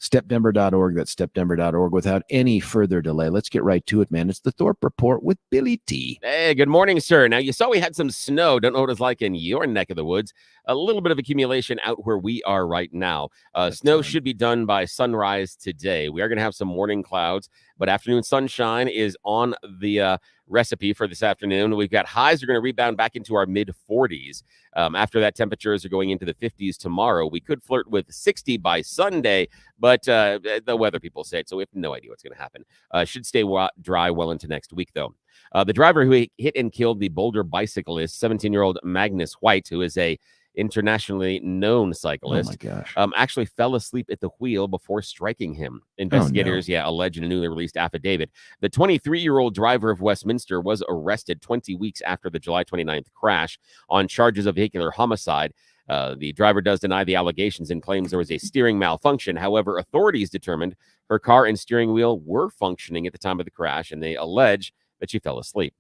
StepDenver.org. That's StepDenver.org. Without any further delay, let's get right to it, man. It's the Thorpe Report with Billy T. Hey, good morning, sir. Now, you saw we had some snow. Don't know what it's like in your neck of the woods. A little bit of accumulation out where we are right now. Snow should be done by sunrise today. We are going to have some morning clouds, but afternoon sunshine is on the recipe for this afternoon. We've got highs are going to rebound back into our mid 40s. After that, temperatures are going into the 50s tomorrow. We could flirt with 60 by Sunday, but the weather people say it, so we have no idea what's going to happen. Should stay dry well into next week, though. The driver who hit and killed the Boulder bicyclist, 17-year-old Magnus White, who is a internationally known cyclist, actually fell asleep at the wheel before striking him. Investigators, allege in a newly released affidavit. The 23-year-old driver of Westminster was arrested 20 weeks after the July 29th crash on charges of vehicular homicide. The driver does deny the allegations and claims there was a steering malfunction. However, authorities determined her car and steering wheel were functioning at the time of the crash, and they allege that she fell asleep.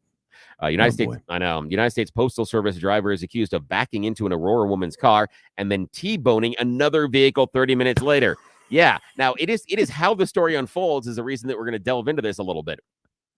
United States Postal Service driver is accused of backing into an Aurora woman's car and then T-boning another vehicle 30 minutes later. Yeah. Now, it is how the story unfolds is the reason that we're going to delve into this a little bit.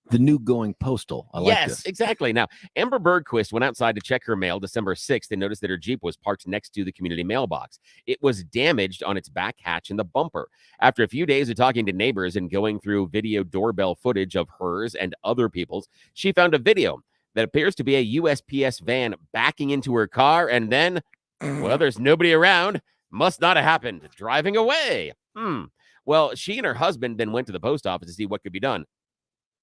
The new going postal. I like this. Exactly. Now, Amber Bergquist went outside to check her mail December 6th and noticed that her Jeep was parked next to the community mailbox. It was damaged on its back hatch and the bumper. After a few days of talking to neighbors and going through video doorbell footage of hers and other people's, she found a video that appears to be a USPS van backing into her car, and then, well, there's nobody around. Must not have happened. Driving away. Well, she and her husband then went to the post office to see what could be done.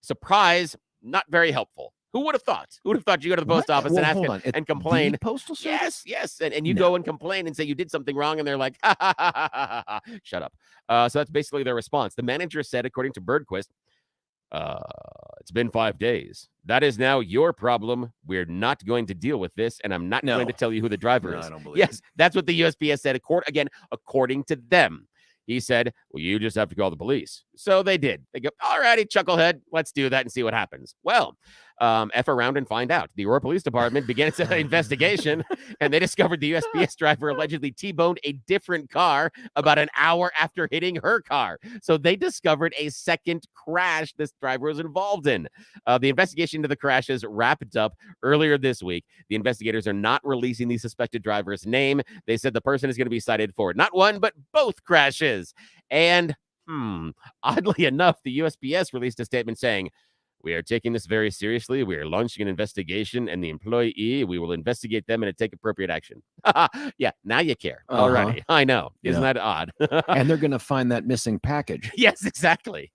Surprise, not very helpful. Who would have thought? Who would have thought you go to the post office and ask and complain? The postal service? Yes. And you go and complain and say you did something wrong, and they're like, shut up. So that's basically their response. The manager said, according to Bergquist, it's been 5 days. That is now your problem. We're not going to deal with this, and I'm not going to tell you who the driver is. I don't believe it. That's what the USPS said, according to them. He said, well, you just have to call the police. So they did. They go, all righty, chucklehead, let's do that and see what happens. Well, F around and find out. The Aurora Police Department began its investigation, and they discovered the USPS driver allegedly T-boned a different car about an hour after hitting her car. So they discovered a second crash this driver was involved in. The investigation into the crashes wrapped up earlier this week. The investigators are not releasing the suspected driver's name. They said the person is going to be cited for not one, but both crashes. And oddly enough, the USPS released a statement saying, "We are taking this very seriously. We are launching an investigation, and the employee, we will investigate them and take appropriate action." Yeah, now you care already. I know. Isn't that odd? And they're going to find that missing package. Yes, exactly.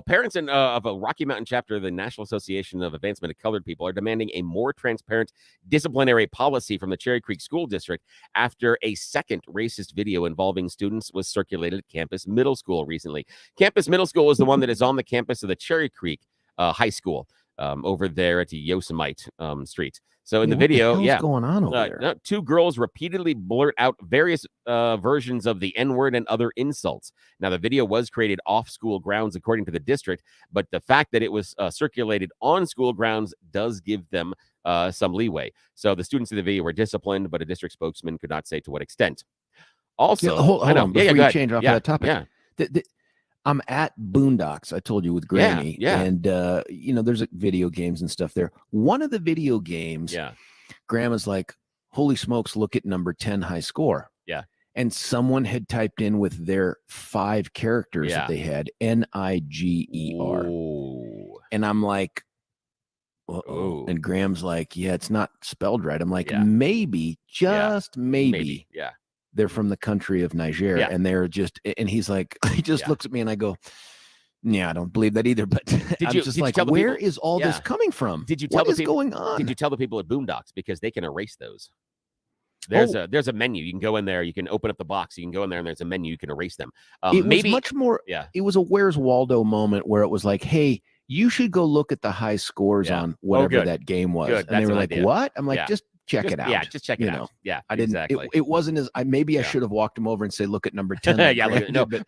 Parents of a Rocky Mountain chapter of the National Association of Advancement of Colored People are demanding a more transparent disciplinary policy from the Cherry Creek School District after a second racist video involving students was circulated at Campus Middle School recently. Campus Middle School is the one that is on the campus of the Cherry Creek High School over there at Yosemite Street. So in the video, what the hell's going on over there? Two girls repeatedly blurt out various versions of the N-word and other insults. Now, the video was created off school grounds, according to the district, but the fact that it was circulated on school grounds does give them some leeway. So the students in the video were disciplined, but a district spokesman could not say to what extent. Also, hold on, before you change off that topic. Yeah. I'm at Boondocks, I told you, with Granny. And, there's video games and stuff there. One of the video games, Grandma's like, holy smokes, look at number 10 high score. Yeah. And someone had typed in with their 5 characters that they had, Niger. Ooh. And I'm like, uh-oh. And Graham's like, yeah, it's not spelled right. I'm like, maybe, just maybe. Yeah. They're from the country of Niger, and they're just, and he's like, he just looks at me and I go, yeah, I don't believe that either. But I'm just like, where is all this coming from? Did you tell what is going on? Did you tell the people at Boondocks? Because they can erase those. There's a menu. You can go in there. You can open up the box. You can go in there and there's a menu. You can erase them. It was much more. It was a Where's Waldo moment where it was like, hey, you should go look at the high scores on whatever that game was. Good. And they were like, what? I'm like, just check it out. Yeah, just check it out. Yeah, I didn't. Exactly. It wasn't as I should have walked him over and say, "Look at number 10."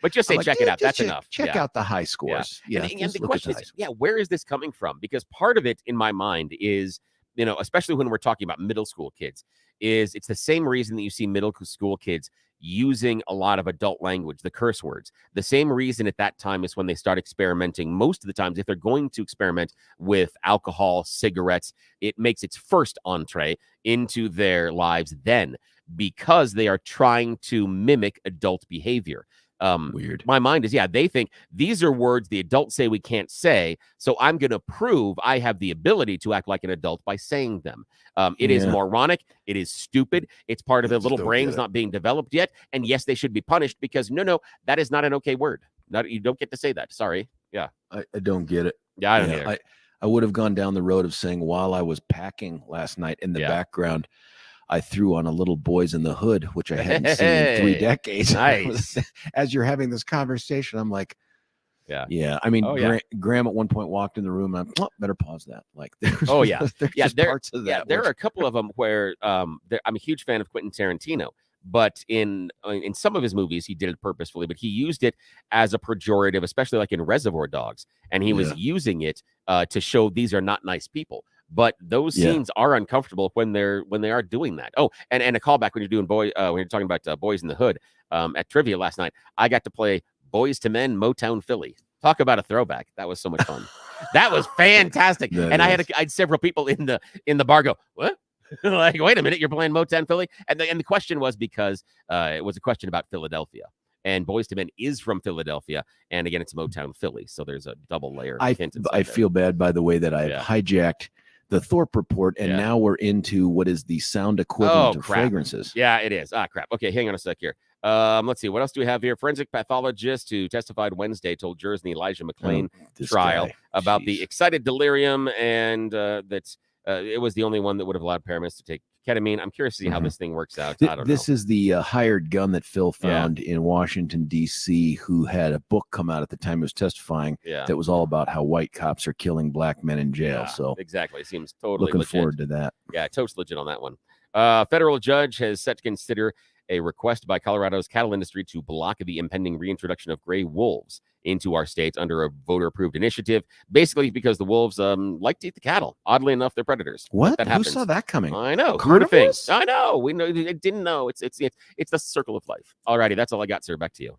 but just say, check it out. That's enough. Check out the high scores. Yeah, and the question is, where is this coming from? Because part of it, in my mind, is especially when we're talking about middle school kids, it's the same reason that you see middle school kids using a lot of adult language, the curse words. The same reason at that time is when they start experimenting. Most of the times, if they're going to experiment with alcohol, cigarettes, it makes its first entree into their lives then, because they are trying to mimic adult behavior. Weird. My mind is, they think these are words the adults say we can't say, so I'm going to prove I have the ability to act like an adult by saying them. It is moronic. It is stupid. It's part of their little brains not being developed yet. And yes, they should be punished because no, that is not an okay word. You don't get to say that. Sorry. Yeah. I don't get it. Yeah, I don't either. I would have gone down the road of saying, while I was packing last night in the background, I threw on a little Boys in the Hood, which I hadn't seen in 3 decades. Nice. As you're having this conversation, I'm like, yeah. I mean, Graham at one point walked in the room and I'm better pause that. Like, there's parts of that. There are a couple of them where I'm a huge fan of Quentin Tarantino, but in some of his movies, he did it purposefully, but he used it as a pejorative, especially like in Reservoir Dogs. And he was using it to show these are not nice people. But those scenes are uncomfortable when they are doing that. Oh, and a callback when you're doing when you're talking about Boys in the Hood at trivia last night, I got to play Boys to Men Motown Philly. Talk about a throwback. That was so much fun. That was fantastic. I had several people in the bar go, what? Like, wait a minute, you're playing Motown Philly? And the question was because it was a question about Philadelphia. And Boys to Men is from Philadelphia. And again, it's Motown Philly. So there's a double layer. I feel bad, by the way, that I've hijacked the Thorpe report, and now we're into what is the sound equivalent of fragrances. Yeah, it is. Crap. Okay, hang on a sec here. Let's see. What else do we have here? Forensic pathologist who testified Wednesday told jurors in the Elija McClain trial about the excited delirium and that it was the only one that would have allowed paramedics to take ketamine. I'm curious to see how this thing works out. I don't know. This is the hired gun that Phil found in Washington, D.C., who had a book come out at the time he was testifying that was all about how white cops are killing black men in jail. So exactly. It seems totally looking legit. Forward to that. Yeah, totally legit on that one. Federal judge has set to consider a request by Colorado's cattle industry to block the impending reintroduction of gray wolves into our states under a voter-approved initiative, basically because the wolves like to eat the cattle. Oddly enough, they're predators. What? That Who happens. saw that coming? I know. Carnivores? I know. We know. It didn't know. It's the circle of life. Alrighty, that's all I got, sir. Back to you.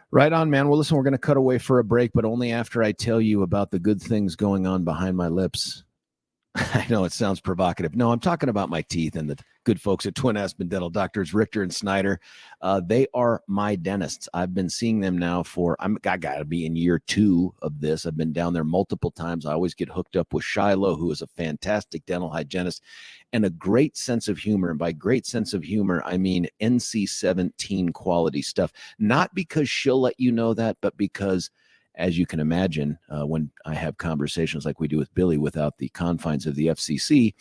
Right on, man. Well, listen, we're going to cut away for a break, but only after I tell you about the good things going on behind my lips. I know it sounds provocative. No, I'm talking about my teeth and the good folks at Twin Aspen Dental, Doctors Richter and Snyder. They are my dentists. I've been seeing them now I got to be in year 2 of this. I've been down there multiple times. I always get hooked up with Shiloh, who is a fantastic dental hygienist and a great sense of humor. And by great sense of humor, I mean NC-17 quality stuff. Not because she'll let you know that, but because, as you can imagine, when I have conversations like we do with Billy without the confines of the FCC,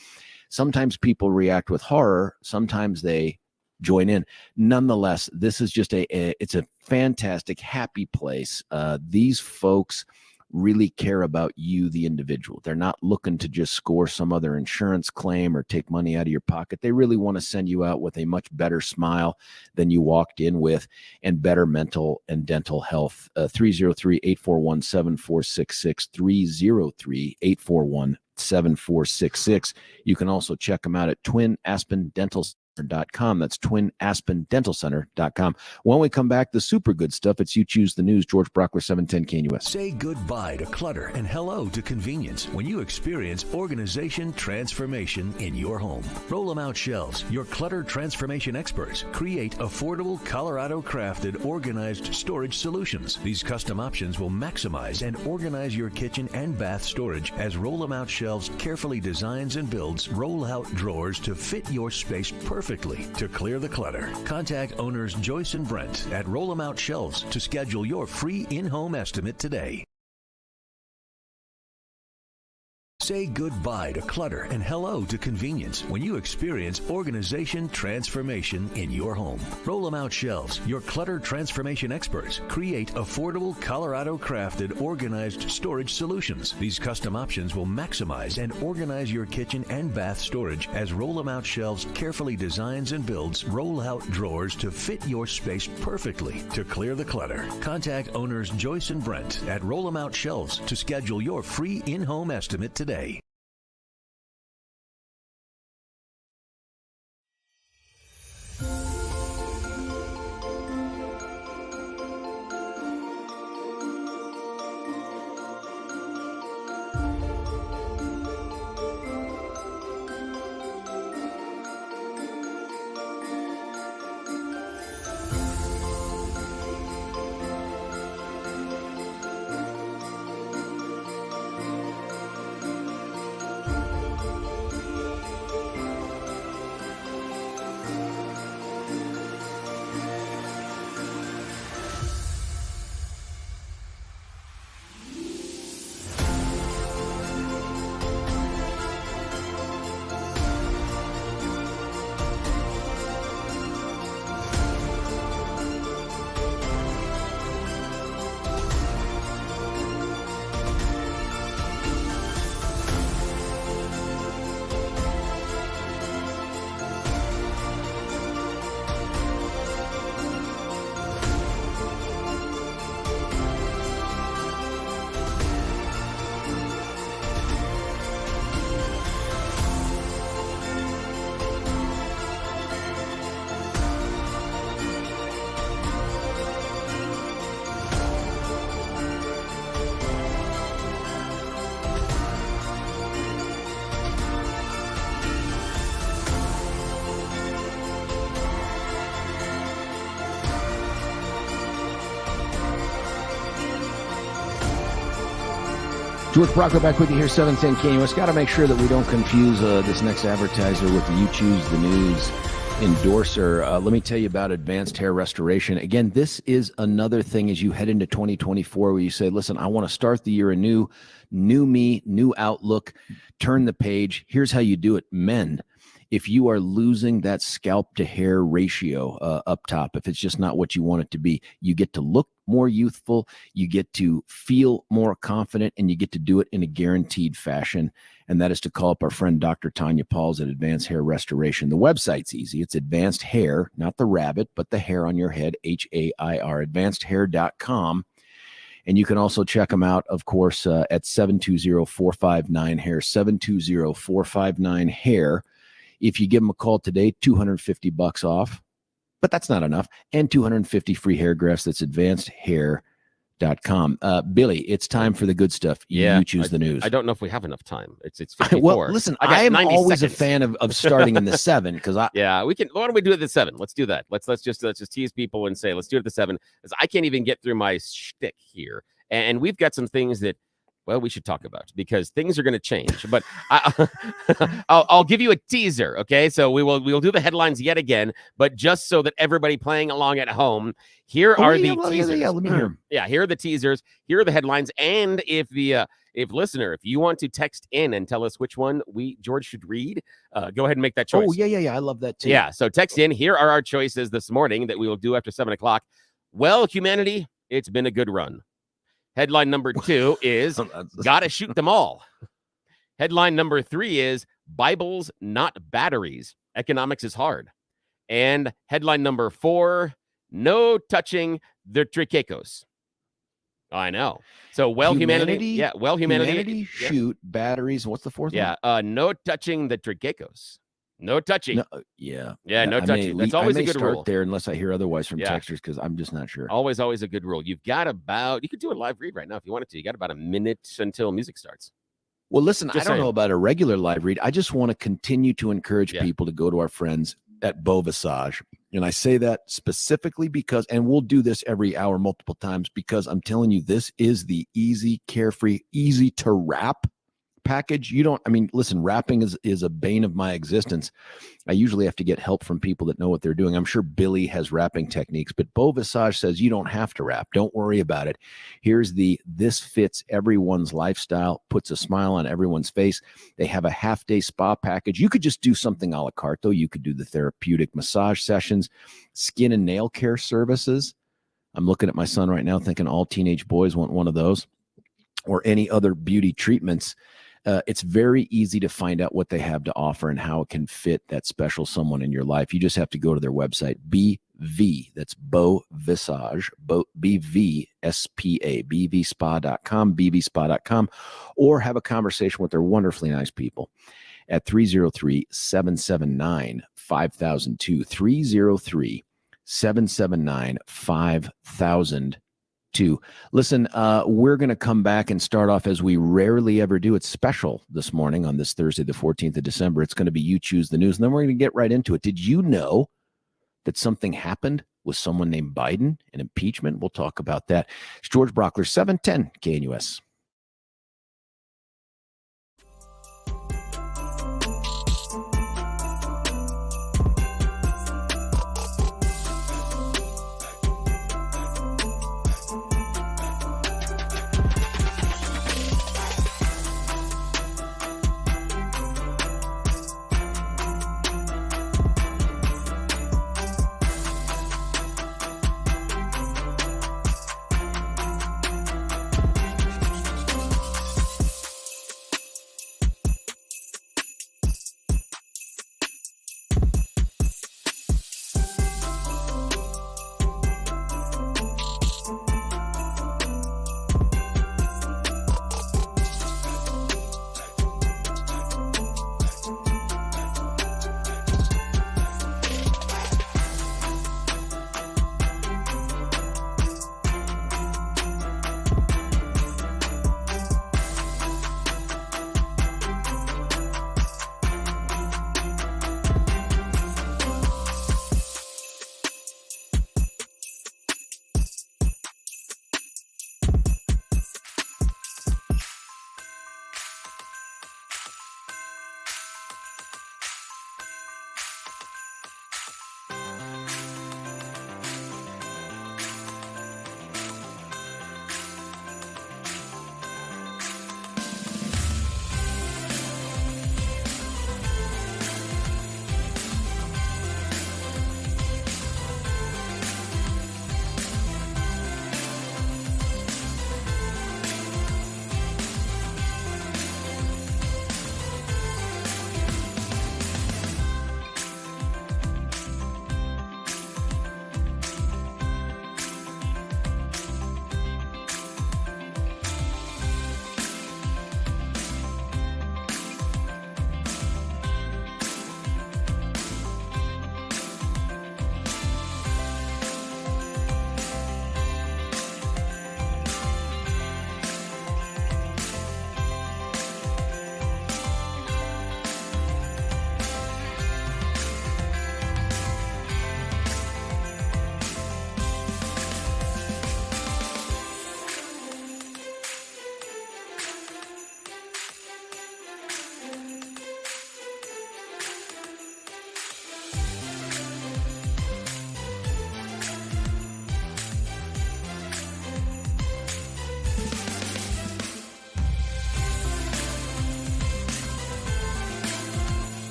sometimes people react with horror. Sometimes they join in. Nonetheless, this is just it's a fantastic, happy place. These folks really care about you, the individual. They're not looking to just score some other insurance claim or take money out of your pocket. They really want to send you out with a much better smile than you walked in with and better mental and dental health. 303-841-7466, 303-841-7466. You can also check them out at twinaspendental.com. That's twinaspendentalcenter.com. When we come back, the super good stuff. It's You Choose the News. George Brauchler, 710 KNUS. Say goodbye to clutter and hello to convenience when you experience organization transformation in your home. Roll 'em Out Shelves, your clutter transformation experts, create affordable Colorado-crafted organized storage solutions. These custom options will maximize and organize your kitchen and bath storage as Roll 'em Out Shelves carefully designs and builds roll-out drawers to fit your space perfectly. To clear the clutter, contact owners Joyce and Brent at Roll 'em Out Shelves to schedule your free in-home estimate today. Say goodbye to clutter and hello to convenience when you experience organization transformation in your home. Roll 'em Out Shelves, your clutter transformation experts, create affordable Colorado-crafted organized storage solutions. These custom options will maximize and organize your kitchen and bath storage as Roll 'em Out Shelves carefully designs and builds roll-out drawers to fit your space perfectly. To clear the clutter, contact owners Joyce and Brent at Roll 'em Out Shelves to schedule your free in-home estimate today. George Brauchler back with you here, 710 KNUS. Got to make sure that we don't confuse this next advertiser with the You Choose the News endorser. Let me tell you about advanced hair restoration. Again, this is another thing as you head into 2024 where you say, listen, I want to start the year anew, new me, new outlook, turn the page. Here's how you do it. Men, if you are losing that scalp to hair ratio up top, if it's just not what you want it to be, you get to look more youthful, you get to feel more confident, and you get to do it in a guaranteed fashion. And that is to call up our friend Dr. Tanya Pauls at Advanced Hair Restoration. The website's easy. It's Advanced Hair, not the rabbit, but the hair on your head, HAIR, advancedhair.com. And you can also check them out, of course, at 720-459-HAIR, 720-459-HAIR. If you give them a call today, $250 off, but that's not enough, and 250 free hair grafts. That's advancedhair.com. Billy, it's time for the good stuff. You choose the news. I don't know if we have enough time. It's 54. Well, listen, I am always a fan of starting in the 7 because we can. Why don't we do it at the 7? Let's do that. Let's just tease people and say let's do it at the 7 because I can't even get through my shtick here, and we've got some things that. Well, we should talk about because things are going to change. But I'll give you a teaser, okay? So we will do the headlines yet again, but just so that everybody playing along at home, here are the teasers. Yeah, let me hear them. Yeah, here are the teasers. Here are the headlines. And if listener, if you want to text in and tell us which one George should read, go ahead and make that choice. Oh, yeah. I love that too. Yeah, so text in. Here are our choices this morning that we will do after 7 o'clock. Well, humanity, it's been a good run. Headline number 2 is gotta shoot them all. Headline number 3 is Bibles, not batteries. Economics is hard. And headline number 4, no touching the triquecos. I know. So, humanity shoot batteries. What's the fourth one? No touching the triquecos. No touching. No, no touching. That's always a good rule. There, unless I hear otherwise from texters, because I'm just not sure. Always a good rule. You've got you could do a live read right now if you wanted to. You got about a minute until music starts. Well, listen, I don't know about a regular live read. I just want to continue to encourage people to go to our friends at Beau Visage. And I say that specifically because, and we'll do this every hour multiple times, because I'm telling you, this is the easy, carefree, easy to wrap package. Listen, wrapping is a bane of my existence. I usually have to get help from people that know what they're doing. I'm sure Billy has wrapping techniques, but Beau Visage says you don't have to wrap. Don't worry about it. Here's this fits everyone's lifestyle, puts a smile on everyone's face. They have a half-day spa package. You could just do something a la carte, though. You could do the therapeutic massage sessions, skin and nail care services. I'm looking at my son right now thinking all teenage boys want one of those, or any other beauty treatments. It's very easy to find out what they have to offer and how it can fit that special someone in your life. You just have to go to their website, BV, that's Beau Visage, BVSPA, BVSpa.com, BVSpa.com, or have a conversation with their wonderfully nice people at 303-779-5002, 303-779-5002. Listen, we're going to come back and start off as we rarely ever do. It's special this morning on this Thursday, the 14th of December. It's going to be You Choose the News, and then we're going to get right into it. Did you know that something happened with someone named Biden, an impeachment? We'll talk about that. It's George Brauchler, 710 KNUS.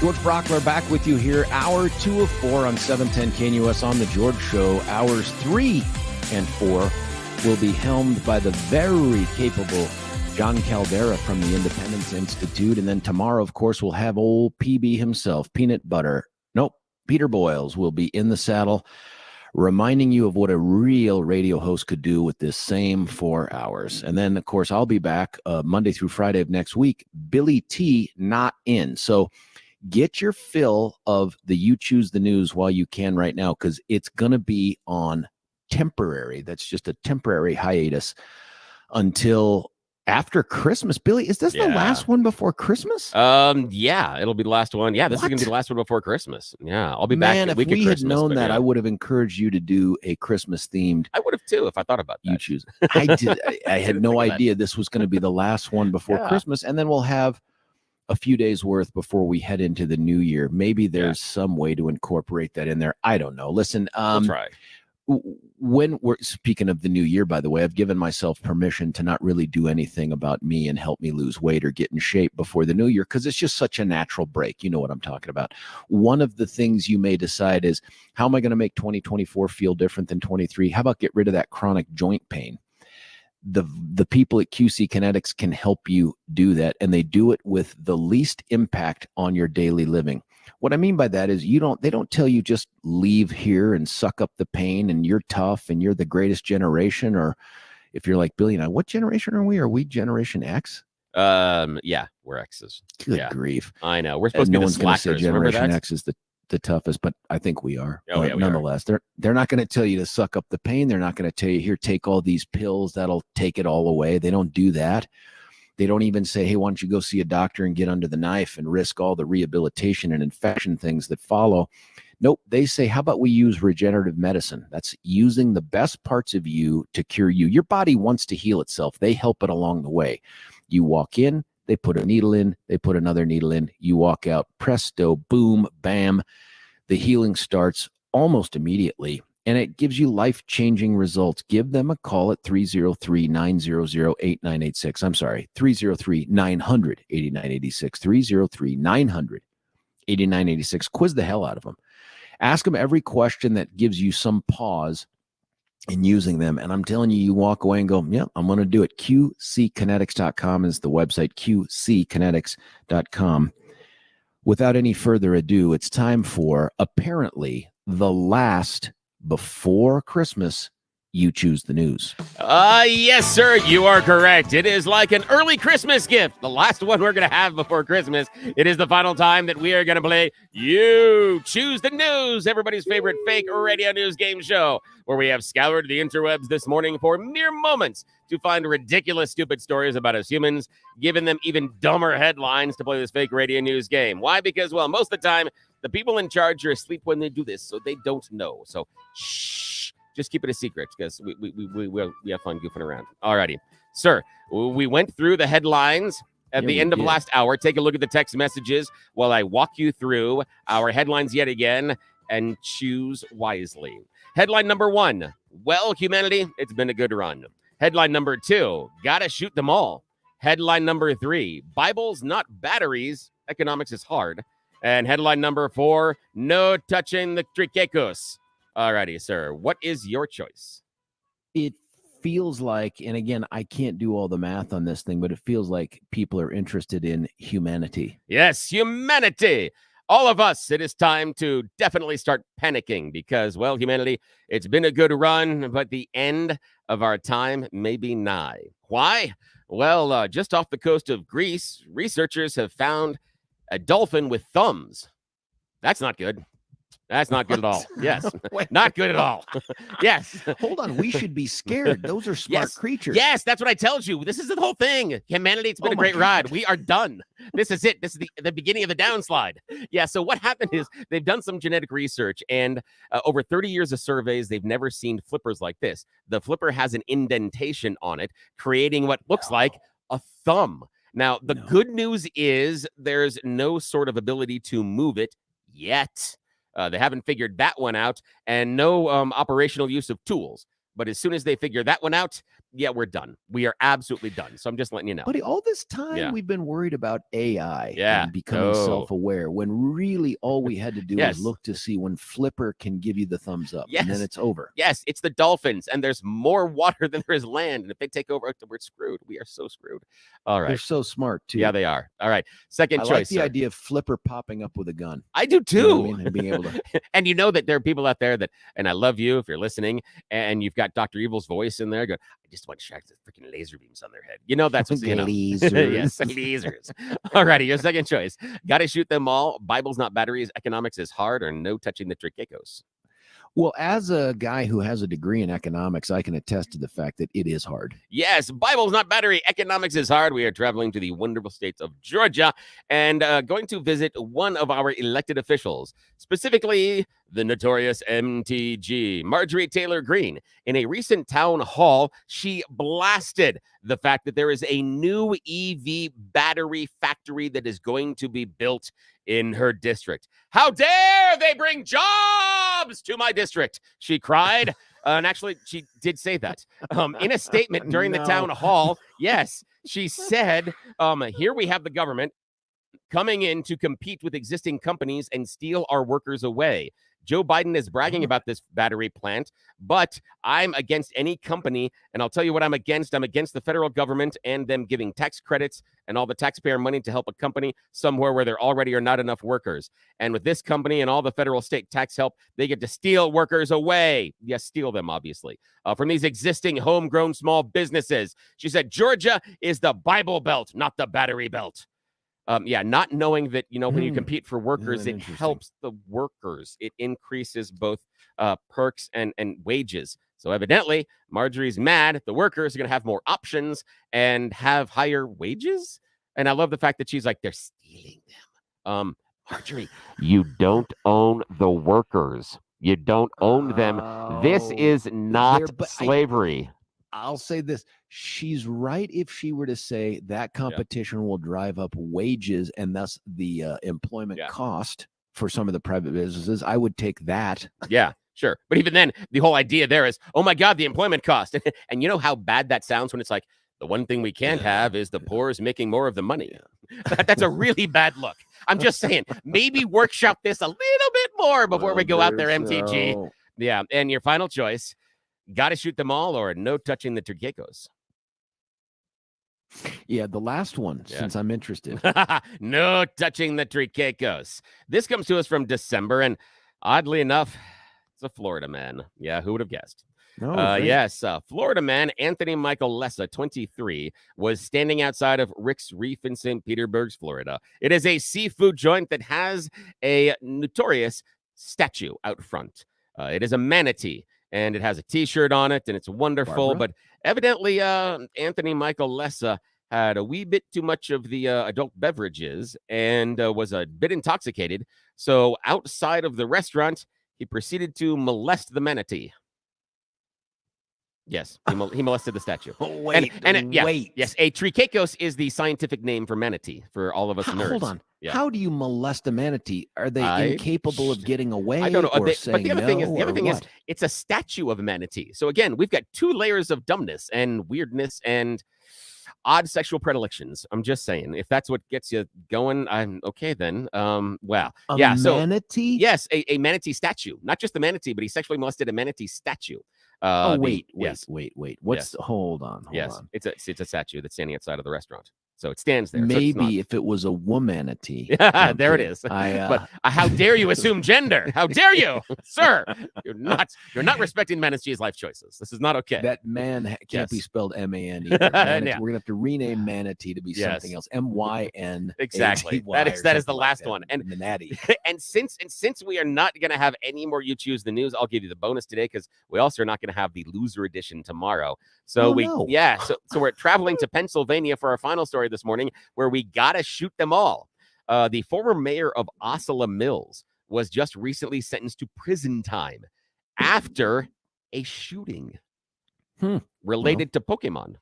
George Brauchler back with you here. Hour 2 of 4 on 710 KNUS on the George Show. Hours 3 and 4 will be helmed by the very capable John Caldera from the Independence Institute. And then tomorrow, of course, we'll have old PB himself, Peter Boyles will be in the saddle, reminding you of what a real radio host could do with this same 4 hours. And then, of course, I'll be back Monday through Friday of next week. Billy T not in. So get your fill of the You Choose the News while you can right now, because it's going to be on temporary. That's just a temporary hiatus until after Christmas. Billy, is this the last one before Christmas? Yeah, it'll be the last one. Yeah, this is gonna be the last one before Christmas. Yeah, I'll be back. Man, if we had known that, I would have encouraged you to do a Christmas themed. I would have too if I thought about that. You Choose. I did. I had no idea this was going to be the last one before Christmas, and then we'll have a few days worth before we head into the new year. Maybe there's some way to incorporate that in there. I don't know. Listen, we'll try. when we're speaking of the new year, by the way, I've given myself permission to not really do anything about me and help me lose weight or get in shape before the new year, because it's just such a natural break. You know what I'm talking about. One of the things you may decide is, how am I going to make 2024 feel different than 23? How about get rid of that chronic joint pain? The people at QC Kinetics can help you do that, and they do it with the least impact on your daily living. What I mean by that is they don't tell you just leave here and suck up the pain and you're tough and you're the greatest generation. Or if you're like Billy and I, what generation are we? Are we Generation X? Yeah, we're X's. Good grief. I know. We're supposed to be the slackers. Generation X is the toughest, but I think we are. Oh, yeah, nonetheless, they're not going to tell you to suck up the pain. They're not going to tell you, here, take all these pills that'll take it all away. They don't do that. They don't even say, hey, why don't you go see a doctor and get under the knife and risk all the rehabilitation and infection things that follow. Nope. They say, how about we use regenerative medicine? That's using the best parts of you to cure you. Your body wants to heal itself. They help it along the way. You walk in, they put a needle in, they put another needle in, you walk out, presto, boom, bam. The healing starts almost immediately. And it gives you life-changing results. Give them a call at 303-900-8986. I'm sorry, 303-900-8986, 303-900-8986. Quiz the hell out of them. Ask them every question that gives you some pause in using them. And I'm telling you, you walk away and go, yeah, I'm going to do it. QCkinetics.com is the website, QCkinetics.com. Without any further ado, it's time for, apparently, the last before Christmas, you choose the news. Yes, sir. You are correct. It is like an early Christmas gift. The last one we're going to have before Christmas. It is the final time that we are going to play You Choose the News, everybody's favorite fake radio news game show, where we have scoured the interwebs this morning for mere moments to find ridiculous, stupid stories about us humans, giving them even dumber headlines to play this fake radio news game. Why? Because, well, most of the time, the people in charge are asleep when they do this, so they don't know. So, shh, just keep it a secret, because we have fun goofing around. Alrighty. Sir, we went through the headlines at the end of last hour. Take a look at the text messages while I walk you through our headlines yet again, and choose wisely. Headline number 1, well, humanity, it's been a good run. Headline number 2, gotta shoot them all. Headline number 3, Bibles, not batteries, economics is hard. And headline number 4, no touching the triquecos. Alrighty, sir. What is your choice? It feels like, and again, I can't do all the math on this thing, but it feels like people are interested in humanity. Yes, humanity. All of us, it is time to definitely start panicking because, well, humanity, it's been a good run, but the end of our time may be nigh. Why? Well, just off the coast of Greece, researchers have found a dolphin with thumbs. That's not good. That's not good at all. Yes. Not good at all. Yes. Hold on. We should be scared. Those are smart creatures. Yes, that's what I told you. This is the whole thing. Humanity, it's been a great ride. We are done. This is it. This is the beginning of the downslide. Yeah, so what happened is they've done some genetic research, and over 30 years of surveys, they've never seen flippers like this. The flipper has an indentation on it, creating what looks like a thumb. Now, the good news is there's no sort of ability to move it yet. They haven't figured that one out, and no operational use of tools. But as soon as they figure that one out, yeah, we're done. We are absolutely done. So I'm just letting you know. But all this time, we've been worried about AI and becoming self-aware, when really all we had to do was look to see when Flipper can give you the thumbs up, and then it's over. Yes, it's the dolphins, and there's more water than there is land. And if they take over, we're screwed. We are so screwed. All right. They're so smart, too. Yeah, they are. All right. Second choice. I like the idea of Flipper popping up with a gun. I do, too. You know what I mean? And being able to... And you know that there are people out there that, and I love you if you're listening, and you've got Dr. Evil's voice in there. Go, I just want to shock the freaking laser beams on their head. You know, that's what you know. Lasers. Yes, lasers. All righty, your second choice. Got to shoot them all. Bibles, not batteries. Economics is hard, or no touching the triquecos. Well, as a guy who has a degree in economics, I can attest to the fact that it is hard. Yes, Bibles, not battery. Economics is hard. We are traveling to the wonderful states of Georgia and going to visit one of our elected officials, specifically the notorious MTG, Marjorie Taylor Greene. In a recent town hall, she blasted the fact that there is a new EV battery factory that is going to be built in her district. How dare they bring jobs to my district, she cried. And actually, she did say that in a statement during the town hall. Yes, she said, here we have the government coming in to compete with existing companies and steal our workers away. Joe Biden is bragging about this battery plant, but I'm against any company, and I'll tell you what I'm against. I'm against the federal government and them giving tax credits and all the taxpayer money to help a company somewhere where there already are not enough workers. And with this company and all the federal state tax help, they get to steal workers away. Yes, steal them, obviously, from these existing homegrown small businesses. She said, Georgia is the Bible Belt, not the battery belt. Not knowing that, when you compete for workers, it helps the workers. It increases both perks and wages. So evidently, Marjorie's mad. The workers are going to have more options and have higher wages. And I love the fact that she's like, they're stealing them. Marjorie, you don't own the workers. You don't own them. This is not slavery. I'll say this. She's right if she were to say that competition will drive up wages and thus the employment cost for some of the private businesses. I would take that. Yeah, sure. But even then, the whole idea there is, oh my God, the employment cost. And you know how bad that sounds when it's like, the one thing we can't have is the poor is making more of the money. That's a really bad look. I'm just saying, maybe workshop this a little bit more before we go out there, MTG. So... Yeah, and your final choice, got to shoot them all or no touching the Turquecos? Yeah, the last one, since I'm interested. No touching the Turquecos. This comes to us from December, and oddly enough, it's a Florida man. Yeah, who would have guessed? Yes, Florida man Anthony Michael Lessa, 23, was standing outside of Rick's Reef in St. Petersburg, Florida. It is a seafood joint that has a notorious statue out front. It is a manatee, and it has a T-shirt on it, and it's wonderful. Barbara? But evidently, Anthony Michael Lessa had a wee bit too much of the adult beverages and was a bit intoxicated. So outside of the restaurant, he proceeded to molest the manatee. Yes, he molested the statue. Wait. Yes, a trichechos is the scientific name for manatee for all of us nerds. Hold on. Yeah. How do you molest a manatee? Are they incapable of getting away? I don't know. Or But the other thing is, it's a statue of a manatee. So again, we've got two layers of dumbness and weirdness and odd sexual predilections. I'm just saying, if that's what gets you going, I'm okay then. Manatee? Yes, a manatee statue. Not just the manatee, but he sexually molested a manatee statue. Wait. What's yes. Hold on. It's a statue that's standing outside of the restaurant. So it stands there. Maybe if it was a womanatee. There it is. But how dare you assume gender? How dare you, sir? You're not respecting manatee's life choices. This is not okay. That man can't be spelled M-A-N either. We're gonna have to rename manatee to be something else. M-Y-N. Exactly. That is the last one. And manatee. And since we are not gonna have any more You Choose the News, I'll give you the bonus today because we also are not gonna have the loser edition tomorrow. So so we're traveling to Pennsylvania for our final story this morning, where we gotta shoot them all. The former mayor of Osceola Mills was just recently sentenced to prison time after a shooting related to Pokemon.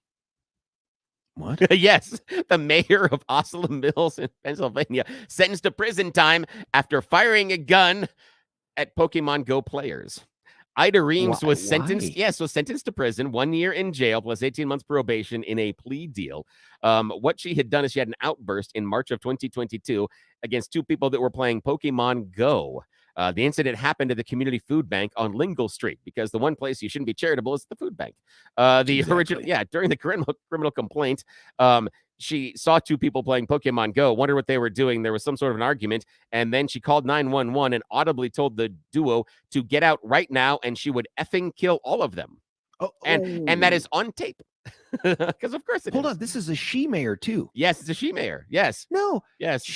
What? Yes, the mayor of Osceola Mills in Pennsylvania sentenced to prison time after firing a gun at Pokemon Go players. Ida Reams was sentenced to prison, 1 year in jail plus 18 months probation in a plea deal. What she had done is she had an outburst in March of 2022 against two people that were playing Pokemon Go. The incident happened at the community food bank on Lingle Street because the one place you shouldn't be charitable is the food bank. During the criminal complaint, she saw two people playing Pokemon Go, wondered what they were doing. There was some sort of an argument, and then she called 911 and audibly told the duo to get out right now, and she would effing kill all of them. And that is on tape. Because of course it is. Hold on, this is a she-mayor too. Yes, it's a she-mayor. Yes. No. Yes.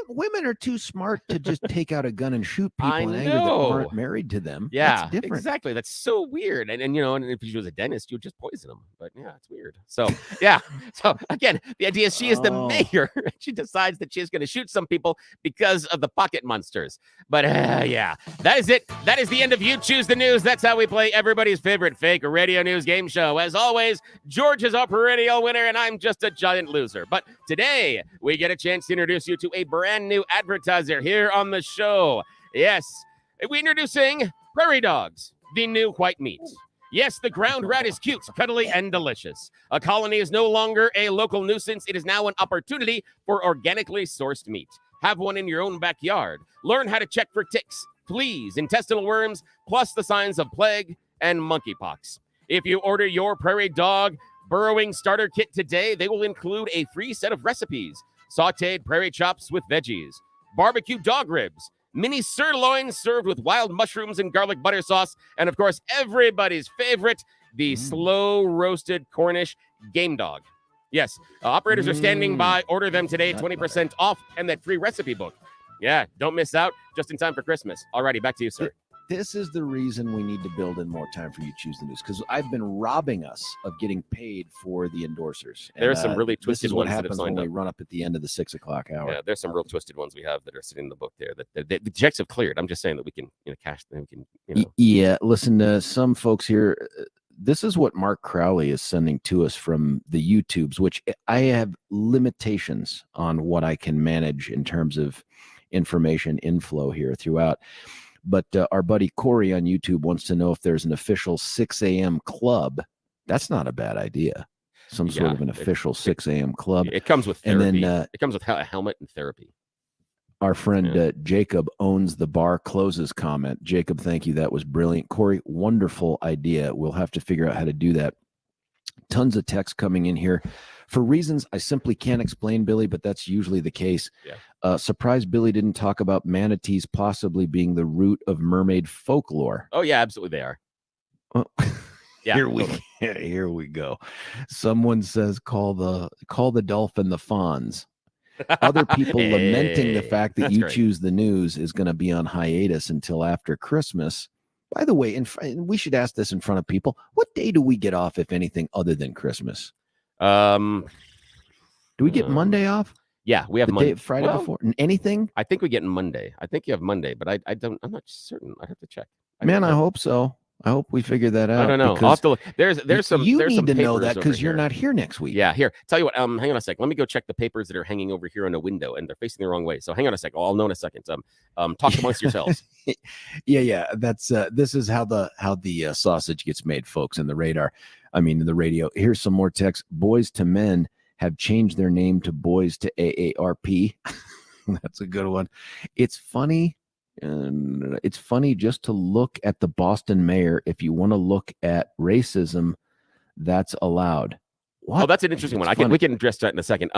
Women are too smart to just take out a gun and shoot people in anger that aren't married to them. Yeah, that's different. Exactly. That's so weird. And if she was a dentist, you would just poison them. But yeah, it's weird. So yeah. So again, the idea is she is the mayor. She decides that she's going to shoot some people because of the pocket monsters. But yeah, that is it. That is the end of You Choose the News. That's how we play everybody's favorite fake radio news game show. As always, George is our perennial winner, and I'm just a giant loser. But today, we get a chance to introduce you to a brand new advertiser here on the show. Yes, we're introducing Prairie Dogs. the new white meat. Yes, the ground rat is cute, cuddly, and delicious. A colony is no longer a local nuisance. It is now an opportunity for organically sourced meat. Have one in your own backyard. Learn how to check for ticks, fleas, intestinal worms, plus the signs of plague and monkeypox. If you order your prairie dog burrowing starter kit today, they will include a free set of recipes: sauteed prairie chops with veggies, barbecue dog ribs, mini sirloin served with wild mushrooms and garlic butter sauce, and of course, everybody's favorite, the slow roasted Cornish game dog. Yes, operators are standing by. Order them today, 20% off, and that free recipe book. Yeah, don't miss out. Just in time for Christmas. Alrighty, back to you, sir. This is the reason we need to build in more time for you choose the news, because I've been robbing us of getting paid for the endorsers. There's some really twisted ones that have happens signed when up. we run up at the end of the 6 o'clock hour. Yeah, there's some real twisted ones we have that are sitting in the book there. That the checks have cleared. I'm just saying that we can, cash them. We can, Yeah, listen to some folks here. This is what Mark Crowley is sending to us from the YouTubes, which I have limitations on what I can manage in terms of information inflow here throughout. But our buddy Corey on YouTube wants to know if there's an official 6 a.m. club. That's not a bad idea. Some sort of an official 6 a.m. club. It comes with therapy. And then it comes with a helmet and therapy. Our friend Jacob owns the bar closes comment. Jacob, thank you. That was brilliant. Corey, wonderful idea. We'll have to figure out how to do that. Tons of text coming in here for reasons I simply can't explain, Billy, but that's usually the case. Yeah. Surprised Billy didn't talk about manatees possibly being the root of mermaid folklore. Oh, yeah, absolutely they are. Well, Yeah, here we go. Someone says call the dolphin the Fonz. Other people lamenting the fact that you choose the news is going to be on hiatus until after Christmas. By the way, we should ask this in front of people. What day do we get off, if anything, other than Christmas? Do we get Monday off? Yeah, we have the Monday. Day, Friday before. Anything? I think we get Monday. I think you have Monday, but I'm not certain. I have to check. I hope so. I hope we figure that out. I don't know. I'll have to look. There's some. You there's need some to know that papers because over you're here. not here next week. Yeah, here. Tell you what. Hang on a sec. Let me go check the papers that are hanging over here on a window, and they're facing the wrong way. So hang on a sec. I'll know in a second. Talk amongst yourselves. Yeah. That's this is how the sausage gets made, folks. In the radio. Here's some more text. Boys to Men have changed their name to Boys to AARP. That's a good one. It's funny. And it's funny just to look at the Boston mayor. If you want to look at racism, that's allowed. What? Oh, that's an interesting one. We can address that in a second.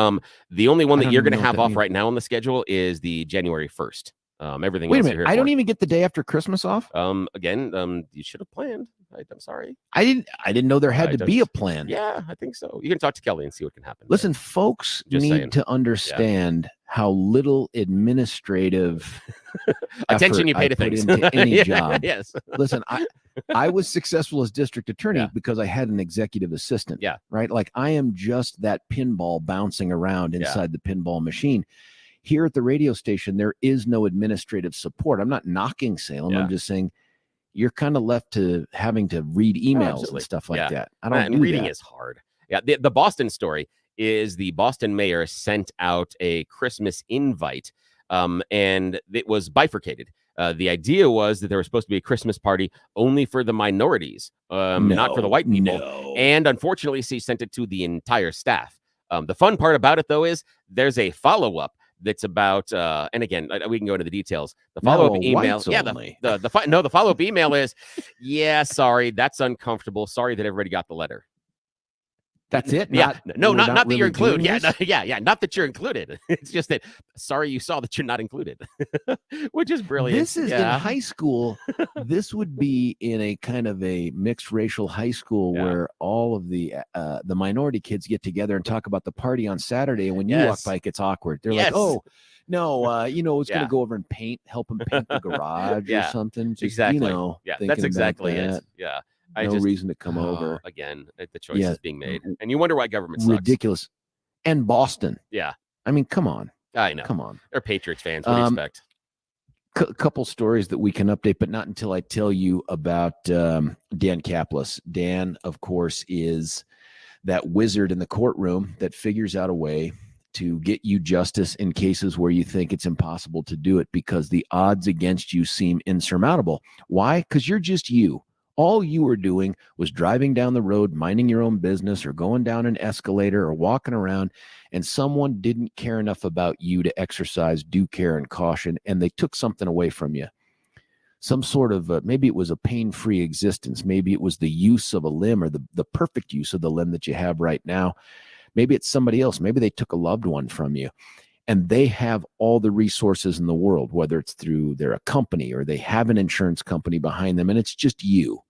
The only one that you're going to have off right now on the schedule is the January 1st. Everything. Wait a minute. I don't even get the day after Christmas off. Again, you should have planned. I'm sorry. I didn't know there had to be a plan. Yeah, I think so. You can talk to Kelly and see what can happen. Listen, folks need to understand how little administrative attention you pay to things into any job. Yes. Listen, I was successful as district attorney because I had an executive assistant. Yeah. Right. Like I am just that pinball bouncing around inside the pinball machine. Here at the radio station, there is no administrative support. I'm not knocking Salem. I'm just saying you're kind of left to having to read emails and stuff like that. I don't. Reading is hard. Yeah. The Boston story is the Boston mayor sent out a Christmas invite, and it was bifurcated. The idea was that there was supposed to be a Christmas party only for the minorities, not for the white people. No. And unfortunately, he sent it to the entire staff. The fun part about it, though, is there's a follow-up that's about, and again, we can go into the details. The follow-up email, the follow-up email is, sorry, that's uncomfortable. Sorry that everybody got the letter. That's it. Not that really you're included. Not that you're included. It's just that sorry you saw that you're not included, which is brilliant. This is in high school. This would be in a kind of a mixed racial high school where all of the minority kids get together and talk about the party on Saturday. And when you walk by, it gets awkward. They're like, "Oh, no, it's going to go over and help them paint the garage or something." Just, exactly. That's exactly it. Yeah. No reason to come over. Again, the choice is being made. And you wonder why government sucks. Ridiculous. And Boston. Yeah. I mean, come on. I know. Come on. They're Patriots fans. What do you expect? Couple stories that we can update, but not until I tell you about Dan Kaplis. Dan, of course, is that wizard in the courtroom that figures out a way to get you justice in cases where you think it's impossible to do it because the odds against you seem insurmountable. Why? Because you're just you. All you were doing was driving down the road, minding your own business, or going down an escalator or walking around, and someone didn't care enough about you to exercise due care and caution, and they took something away from you. Some sort of, maybe it was a pain-free existence. Maybe it was the use of a limb, or the perfect use of the limb that you have right now. Maybe it's somebody else. Maybe they took a loved one from you, and they have all the resources in the world, whether it's through they're a company or they have an insurance company behind them, and it's just you.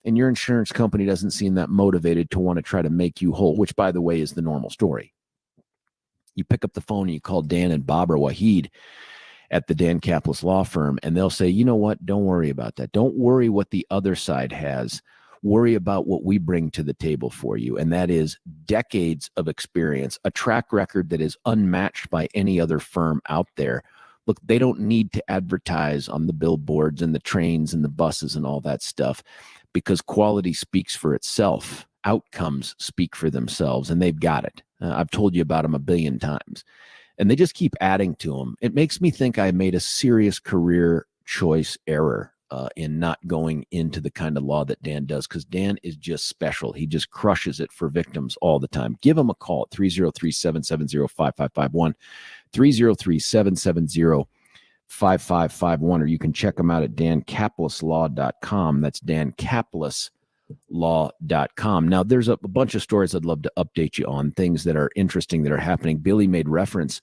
And your insurance company doesn't seem that motivated to want to try to make you whole, which, by the way, is the normal story. You pick up the phone and you call Dan and Bob or Wahid at the Dan Kaplis law firm, and they'll say, you know what? Don't worry about that. Don't worry what the other side has. Worry about what we bring to the table for you, and that is decades of experience, a track record that is unmatched by any other firm out there. Look, they don't need to advertise on the billboards and the trains and the buses and all that stuff, because quality speaks for itself. Outcomes speak for themselves, and they've got it. I've told you about them a billion times, and they just keep adding to them. It makes me think I made a serious career choice error in not going into the kind of law that Dan does, because Dan is just special. He just crushes it for victims all the time. Give him a call at 303-770-5551, 303-770-5551, or you can check him out at dankapleslaw.com. That's dankapleslaw.com. Now, there's a bunch of stories I'd love to update you on, things that are interesting that are happening. Billy made reference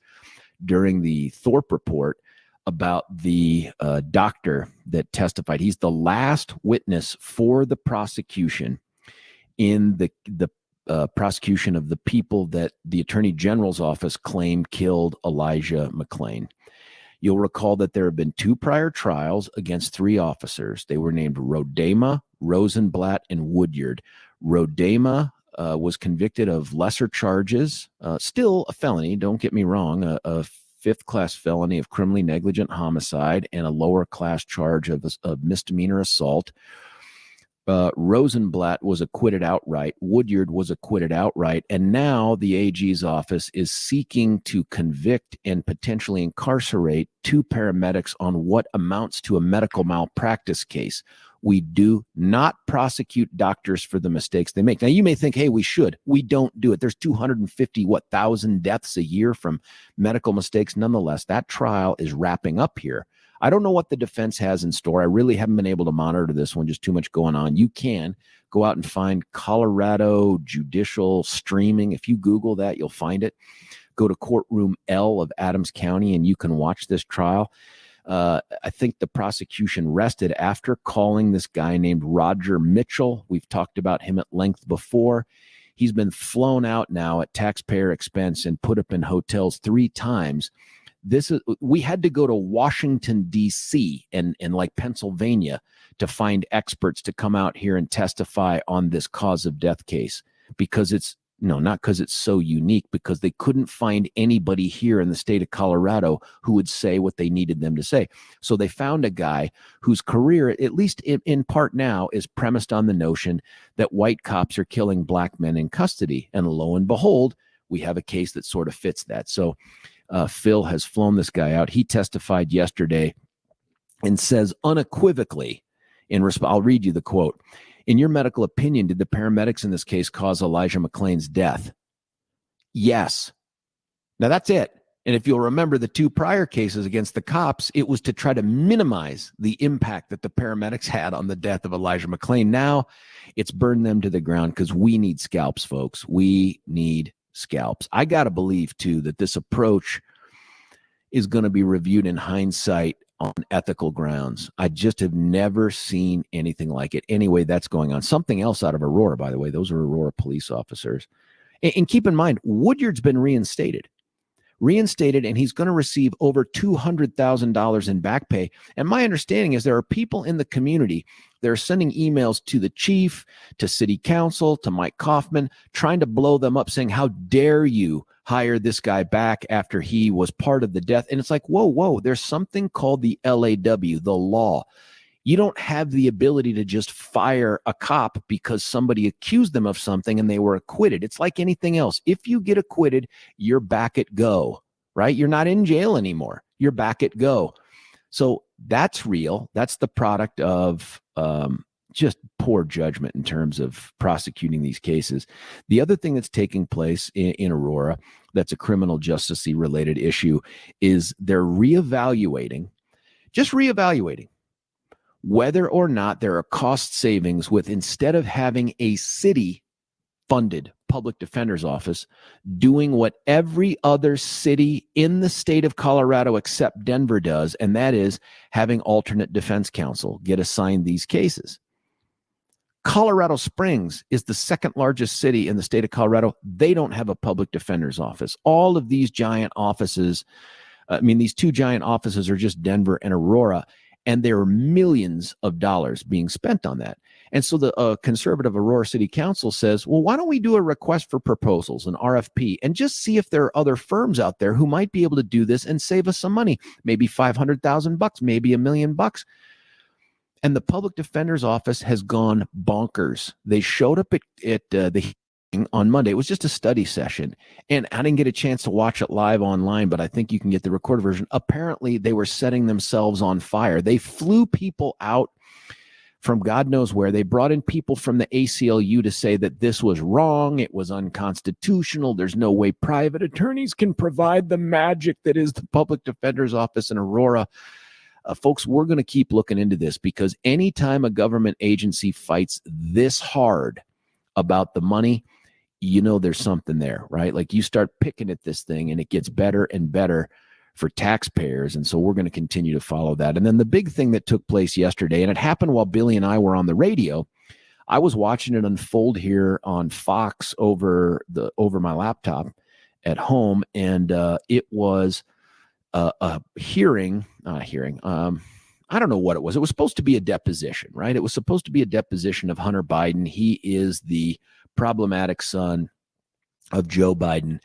during the Thorpe report about the doctor that testified. He's the last witness for the prosecution in the prosecution of the people that the Attorney General's office claimed killed Elija McClain. You'll recall that there have been 2 prior trials against 3 officers. They were named Rodema, Rosenblatt, and Woodyard. Rodema was convicted of lesser charges, still a felony, don't get me wrong, a 5th-class felony of criminally negligent homicide and a lower-class charge of misdemeanor assault. Rosenblatt was acquitted outright. Woodyard was acquitted outright. And now the AG's office is seeking to convict and potentially incarcerate 2 paramedics on what amounts to a medical malpractice case. We do not prosecute doctors for the mistakes they make. Now, you may think, hey, we should. We don't do it. There's 250,000 deaths a year from medical mistakes. Nonetheless, that trial is wrapping up here. I don't know what the defense has in store. I really haven't been able to monitor this one, just too much going on. You can go out and find Colorado judicial streaming. If you Google that, you'll find it. Go to Courtroom L of Adams County, and you can watch this trial. I think the prosecution rested after calling this guy named Roger Mitchell. We've talked about him at length before. He's been flown out now at taxpayer expense and put up in hotels 3 times. We had to go to Washington, D.C. and like Pennsylvania to find experts to come out here and testify on this cause of death case, because not because it's so unique, because they couldn't find anybody here in the state of Colorado who would say what they needed them to say. So they found a guy whose career, at least in part now, is premised on the notion that white cops are killing black men in custody. And lo and behold, we have a case that sort of fits that. So Phil has flown this guy out. He testified yesterday and says unequivocally in response, I'll read you the quote. In your medical opinion, did the paramedics in this case cause Elija McClain's death? Yes. Now that's it. And if you'll remember the 2 prior cases against the cops, it was to try to minimize the impact that the paramedics had on the death of Elija McClain. Now it's burned them to the ground, because we need scalps, folks. We need scalps. I got to believe, too, that this approach is going to be reviewed in hindsight on ethical grounds. I just have never seen anything like it. Anyway, that's going on. Something else out of Aurora, by the way. Those are Aurora police officers. And keep in mind, Woodyard's been reinstated, and he's going to receive over $200,000 in back pay. And my understanding is there are people in the community that are sending emails to the chief, to city council, to Mike Kaufman, trying to blow them up, saying, how dare you hire this guy back after he was part of the death? And it's like, whoa, there's something called the LAW, the law. You don't have the ability to just fire a cop because somebody accused them of something and they were acquitted. It's like anything else. If you get acquitted, you're back at go, right? You're not in jail anymore. You're back at go. So that's real. That's the product of just poor judgment in terms of prosecuting these cases. The other thing that's taking place in Aurora, that's a criminal justice related issue, is they're reevaluating whether or not there are cost savings with, instead of having a city funded public defender's office doing what every other city in the state of Colorado except Denver does, and that is having alternate defense counsel get assigned these cases. Colorado Springs is the second largest city in the state of Colorado. They don't have a public defender's office. All of these giant offices, these two giant offices are just Denver and Aurora, and there are millions of dollars being spent on that. And so the conservative Aurora City Council says, well, why don't we do a request for proposals, an RFP, and just see if there are other firms out there who might be able to do this and save us some money, maybe $500,000, maybe $1 million. And the public defender's office has gone bonkers. They showed up at the hearing on Monday. It was just a study session, and I didn't get a chance to watch it live online, but I think you can get the recorded version. Apparently, they were setting themselves on fire. They flew people out from God knows where. They brought in people from the ACLU to say that this was wrong. It was unconstitutional. There's no way private attorneys can provide the magic that is the public defender's office in Aurora. Folks, we're going to keep looking into this, because anytime a government agency fights this hard about the money, there's something there, right? Like, you start picking at this thing and it gets better and better for taxpayers. And so we're going to continue to follow that. And then the big thing that took place yesterday, and it happened while Billy and I were on the radio, I was watching it unfold here on Fox over my laptop at home. And it was a hearing, not a hearing. I don't know what it was. It was supposed to be a deposition, right? It was supposed to be a deposition of Hunter Biden. He is the problematic son of Joe Biden,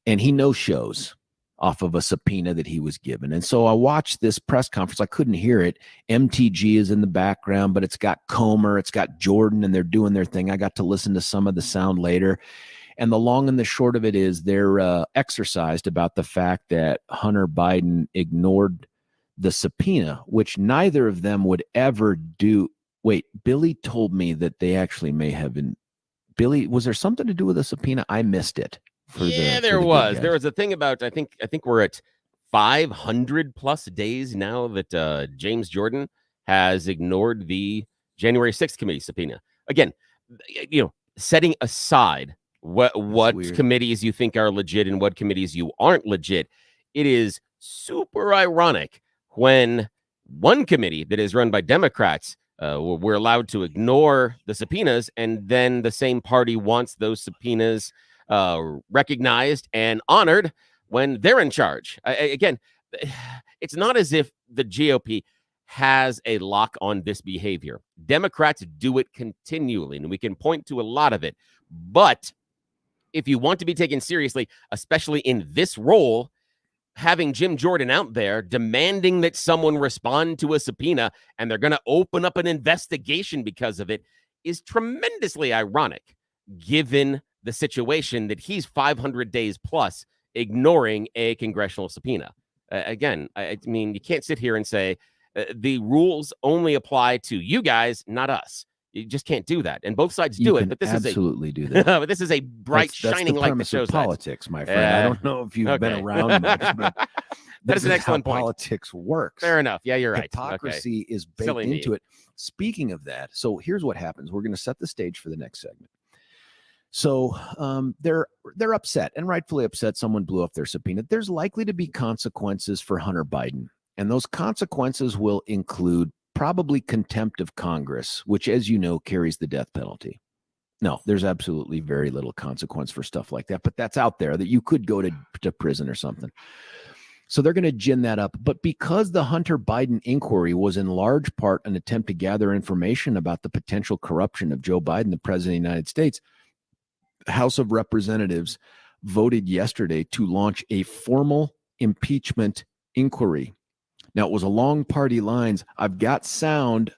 and he no-shows off of a subpoena that he was given. And so I watched this press conference. I couldn't hear it. MTG is in the background, but it's got Comer, it's got Jordan, and they're doing their thing. I got to listen to some of the sound later. And the long and the short of it is they're exercised about the fact that Hunter Biden ignored the subpoena, which neither of them would ever do. Wait, Billy told me that they actually may have been. Billy, was there something to do with the subpoena? I missed it. There was a thing about, I think we're at 500 plus days now that James Jordan has ignored the January 6th committee subpoena. Again, setting aside what committees you think are legit and what committees you aren't legit, it is super ironic when one committee that is run by Democrats, we're allowed to ignore the subpoenas, and then the same party wants those subpoenas recognized and honored when they're in charge. Again, it's not as if the GOP has a lock on this behavior. Democrats do it continually, and we can point to a lot of it. But if you want to be taken seriously, especially in this role, having Jim Jordan out there demanding that someone respond to a subpoena and they're going to open up an investigation because of it is tremendously ironic, given the situation that he's 500 days plus ignoring a congressional subpoena. Again, I mean, you can't sit here and say the rules only apply to you guys, not us. You just can't do that. And both sides do it. But this absolutely do that. But this is a bright, shining light that shows politics, my friend. I don't know if you've been around much, but that is an excellent point. Politics works. Fair enough. Yeah, you're right. Hypocrisy is baked into it. Speaking of that, so here's what happens. We're going to set the stage for the next segment. So they're upset, and rightfully upset. Someone blew up their subpoena. There's likely to be consequences for Hunter Biden, and those consequences will include probably contempt of Congress, which, as you know, carries the death penalty. No, there's absolutely very little consequence for stuff like that, but that's out there that you could go to prison or something. So they're going to gin that up. But because the Hunter Biden inquiry was in large part an attempt to gather information about the potential corruption of Joe Biden, the president of the United States, the House of Representatives voted yesterday to launch a formal impeachment inquiry. Now, it was along party lines. I've got sound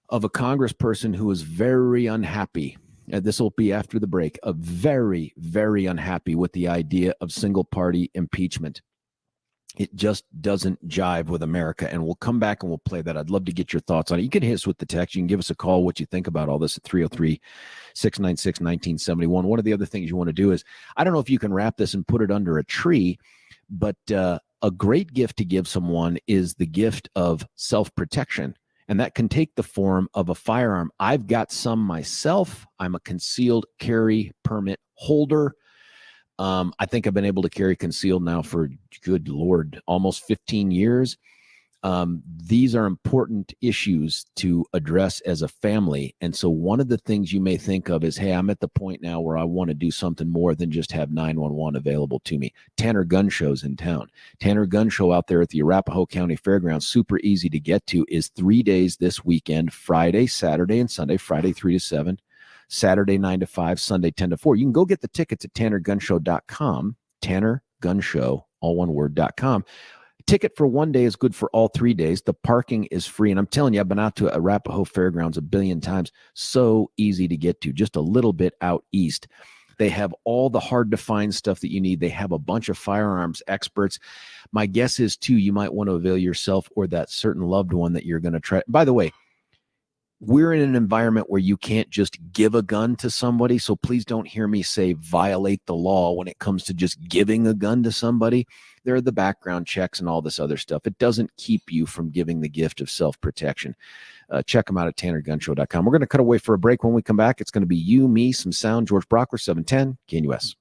of a congressperson who is very unhappy, and this will be after the break, very, very unhappy with the idea of single party impeachment. It just doesn't jive with America. And we'll come back and we'll play that. I'd love to get your thoughts on it. You can hit us with the text. You can give us a call what you think about all this at 303-696-1971. One of the other things you want to do is, I don't know if you can wrap this and put it under a tree, but a great gift to give someone is the gift of self-protection. And that can take the form of a firearm. I've got some myself. I'm a concealed carry permit holder. I think I've been able to carry concealed now for, good Lord, almost 15 years. These are important issues to address as a family. And so one of the things you may think of is, hey, I'm at the point now where I want to do something more than just have 911 available to me. Tanner Gun Show's in town. Tanner Gun Show out there at the Arapahoe County Fairgrounds, super easy to get to, is 3 days this weekend, Friday, Saturday, and Sunday. Friday 3 to 7. Saturday 9 to 5, Sunday 10 to 4. You can go get the tickets at tannergunshow.com, tannergunshow, all one word.com. Ticket for 1 day is good for all 3 days. The parking is free. And I'm telling you, I've been out to Arapahoe Fairgrounds a billion times. So easy to get to, just a little bit out east. They have all the hard to find stuff that you need. They have a bunch of firearms experts. My guess is, too, you might want to avail yourself or that certain loved one that you're going to try. By the way, we're in an environment where you can't just give a gun to somebody. So please don't hear me say violate the law when it comes to just giving a gun to somebody. There are the background checks and all this other stuff. It doesn't keep you from giving the gift of self-protection. Check them out at tannergunshow.com. We're going to cut away for a break. When we come back, it's going to be you, me, some sound. George Brauchler, 710 KNUS.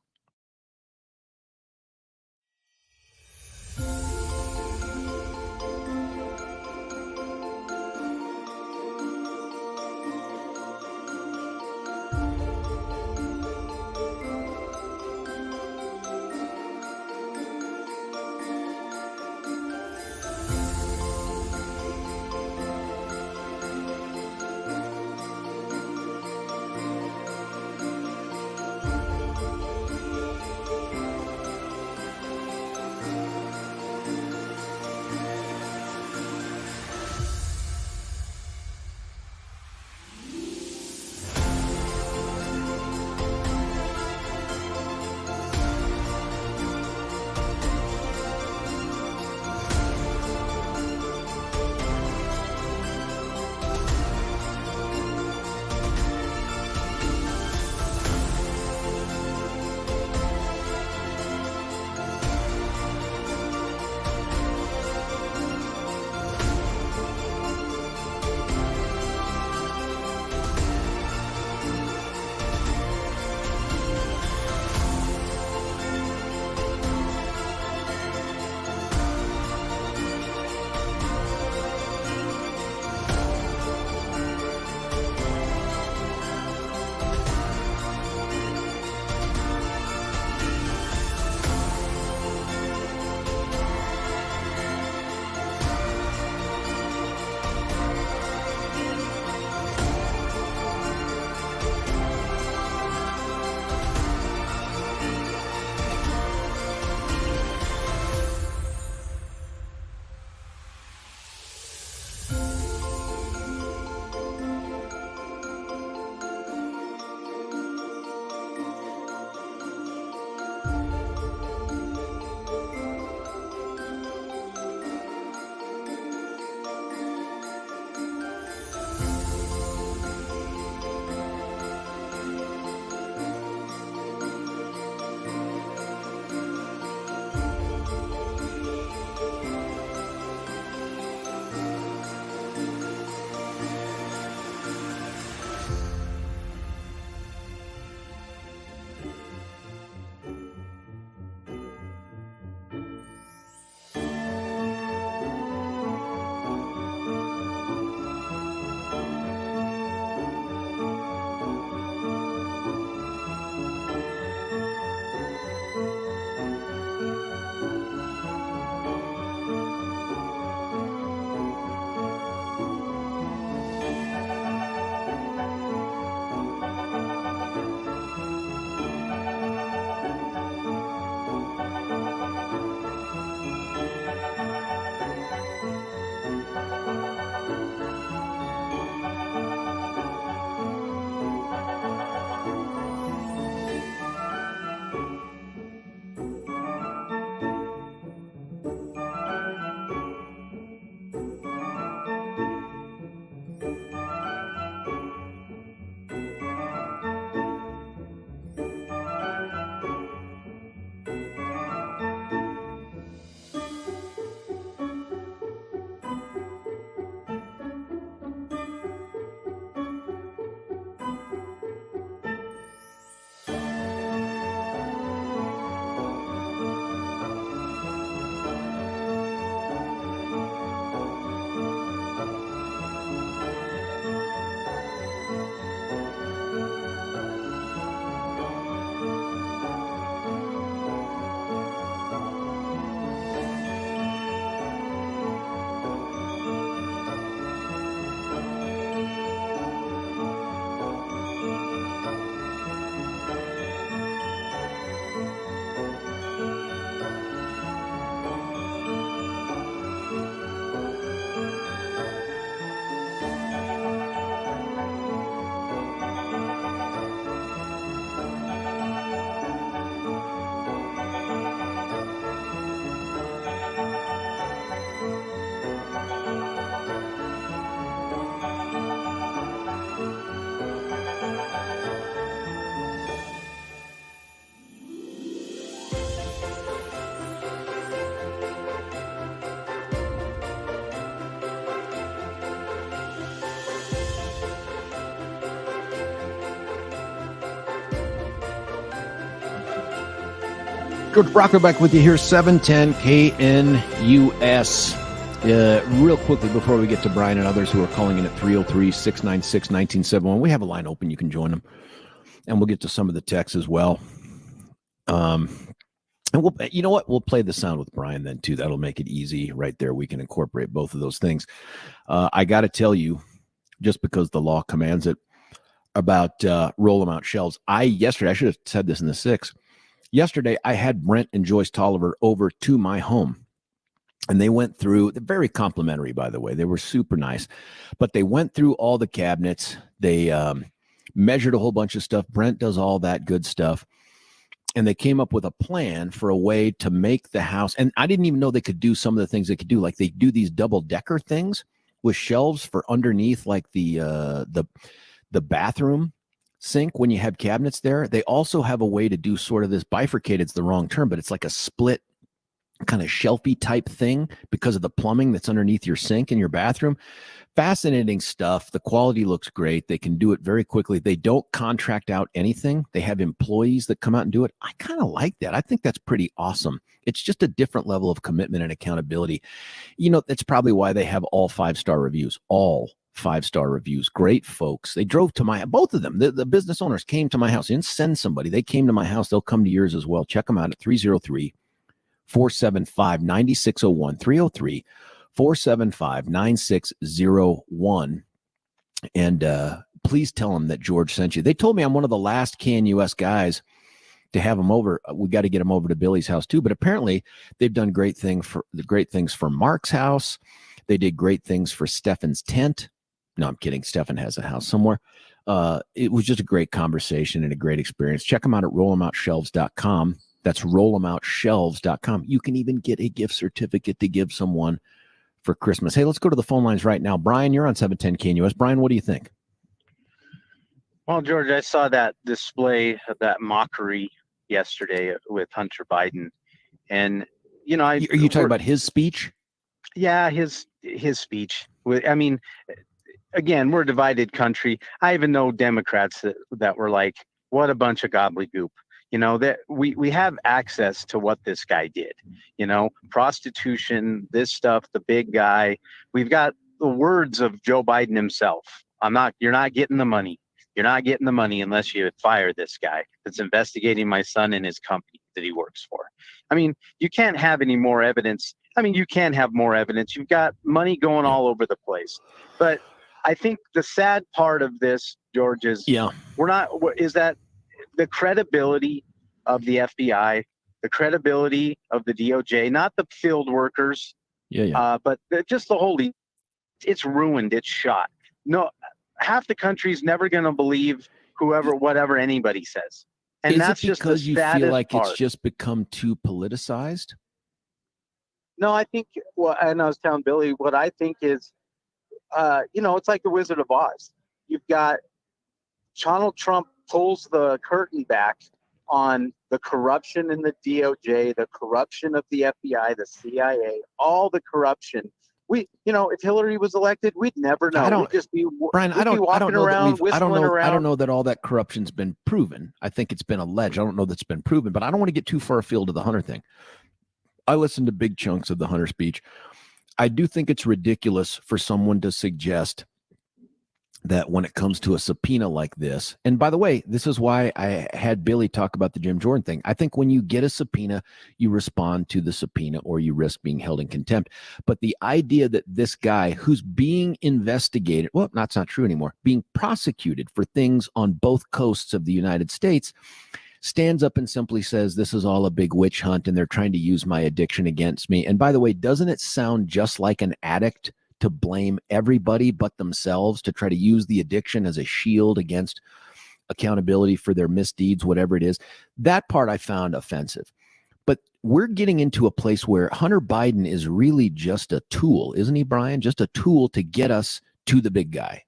George Brauchler back with you here, 710 KNUS. Real quickly before we get to Brian and others who are calling in at 303-696-1971, we have a line open. You can join them. And we'll get to some of the texts as well. And you know what? We'll play the sound with Brian then too. That'll make it easy right there. We can incorporate both of those things. I got to tell you, just because the law commands it, about roll them out shelves. Yesterday, I should have said this in the 6. Yesterday, I had Brent and Joyce Tolliver over to my home, and they went through, they're very complimentary, by the way. They were super nice, but they went through all the cabinets. They measured a whole bunch of stuff. Brent does all that good stuff, and they came up with a plan for a way to make the house. And I didn't even know they could do some of the things they could do. Like they do these double-decker things with shelves for underneath, like the bathroom sink when you have cabinets there. They also have a way to do sort of this bifurcated, it's the wrong term, but it's like a split kind of shelfy type thing because of the plumbing that's underneath your sink in your bathroom. Fascinating stuff. The quality looks great. They can do it very quickly. They don't contract out anything. They have employees that come out and do it. I kind of like that. I think that's pretty awesome. It's just a different level of commitment and accountability. You know, that's probably why they have all 5-star reviews, all 5-star reviews. Great folks. They drove to both of them. The business owners came to my house. They didn't send somebody. They came to my house. They'll come to yours as well. Check them out at 303-475-9601, 303-475-9601. And please tell them that George sent you. They told me I'm one of the last KNUS guys to have them over. We got to get them over to Billy's house too. But apparently they've done great things for Mark's house. They did great things for Stefan's tent. No, I'm kidding. Stefan has a house somewhere. It was just a great conversation and a great experience. Check them out at rollemoutshelves.com. That's rollemoutshelves.com. You can even get a gift certificate to give someone for Christmas. Hey, let's go to the phone lines right now. Brian, you're on 710 KNUS. Brian, what do you think? Well, George, I saw that display of that mockery yesterday with Hunter Biden. And, you know, Are you talking about his speech? Yeah, his speech. I mean, again, we're a divided country. I even know Democrats that were like, what a bunch of gobbledygook. You know, that we have access to what this guy did, you know, prostitution, this stuff, the big guy. We've got the words of Joe Biden himself. You're not getting the money. You're not getting the money unless you fire this guy that's investigating my son and his company that he works for. I mean, you can't have any more evidence. I mean, you can have more evidence. You've got money going all over the place. But I think the sad part of this, George, is that the credibility of the FBI, the credibility of the DOJ, not the field workers, but just the whole, it's ruined. It's shot. No, half the country's never going to believe whatever anybody says. And is that's it just because the you feel like part. It's just become too politicized? No, I think, and I was telling Billy, what I think is, it's like the Wizard of Oz. You've got Donald Trump pulls the curtain back on the corruption in the DOJ, the corruption of the FBI, the CIA, all the corruption. If Hillary was elected, we'd never know. We'd just be, Brian, I don't know that all that corruption's been proven. I think it's been alleged. I don't know that's been proven, but I don't want to get too far afield of the Hunter thing. I listened to big chunks of the Hunter speech. I do think it's ridiculous for someone to suggest that when it comes to a subpoena like this, and by the way, this is why I had Billy talk about the Jim Jordan thing. I think when you get a subpoena, you respond to the subpoena or you risk being held in contempt. But the idea that this guy who's being investigated, well, that's not true anymore, being prosecuted for things on both coasts of the United States, stands up and simply says, this is all a big witch hunt and they're trying to use my addiction against me. And by the way, doesn't it sound just like an addict to blame everybody but themselves, to try to use the addiction as a shield against accountability for their misdeeds, whatever it is? That part I found offensive. But we're getting into a place where Hunter Biden is really just a tool, isn't he, Brian? Just a tool to get us to the big guy.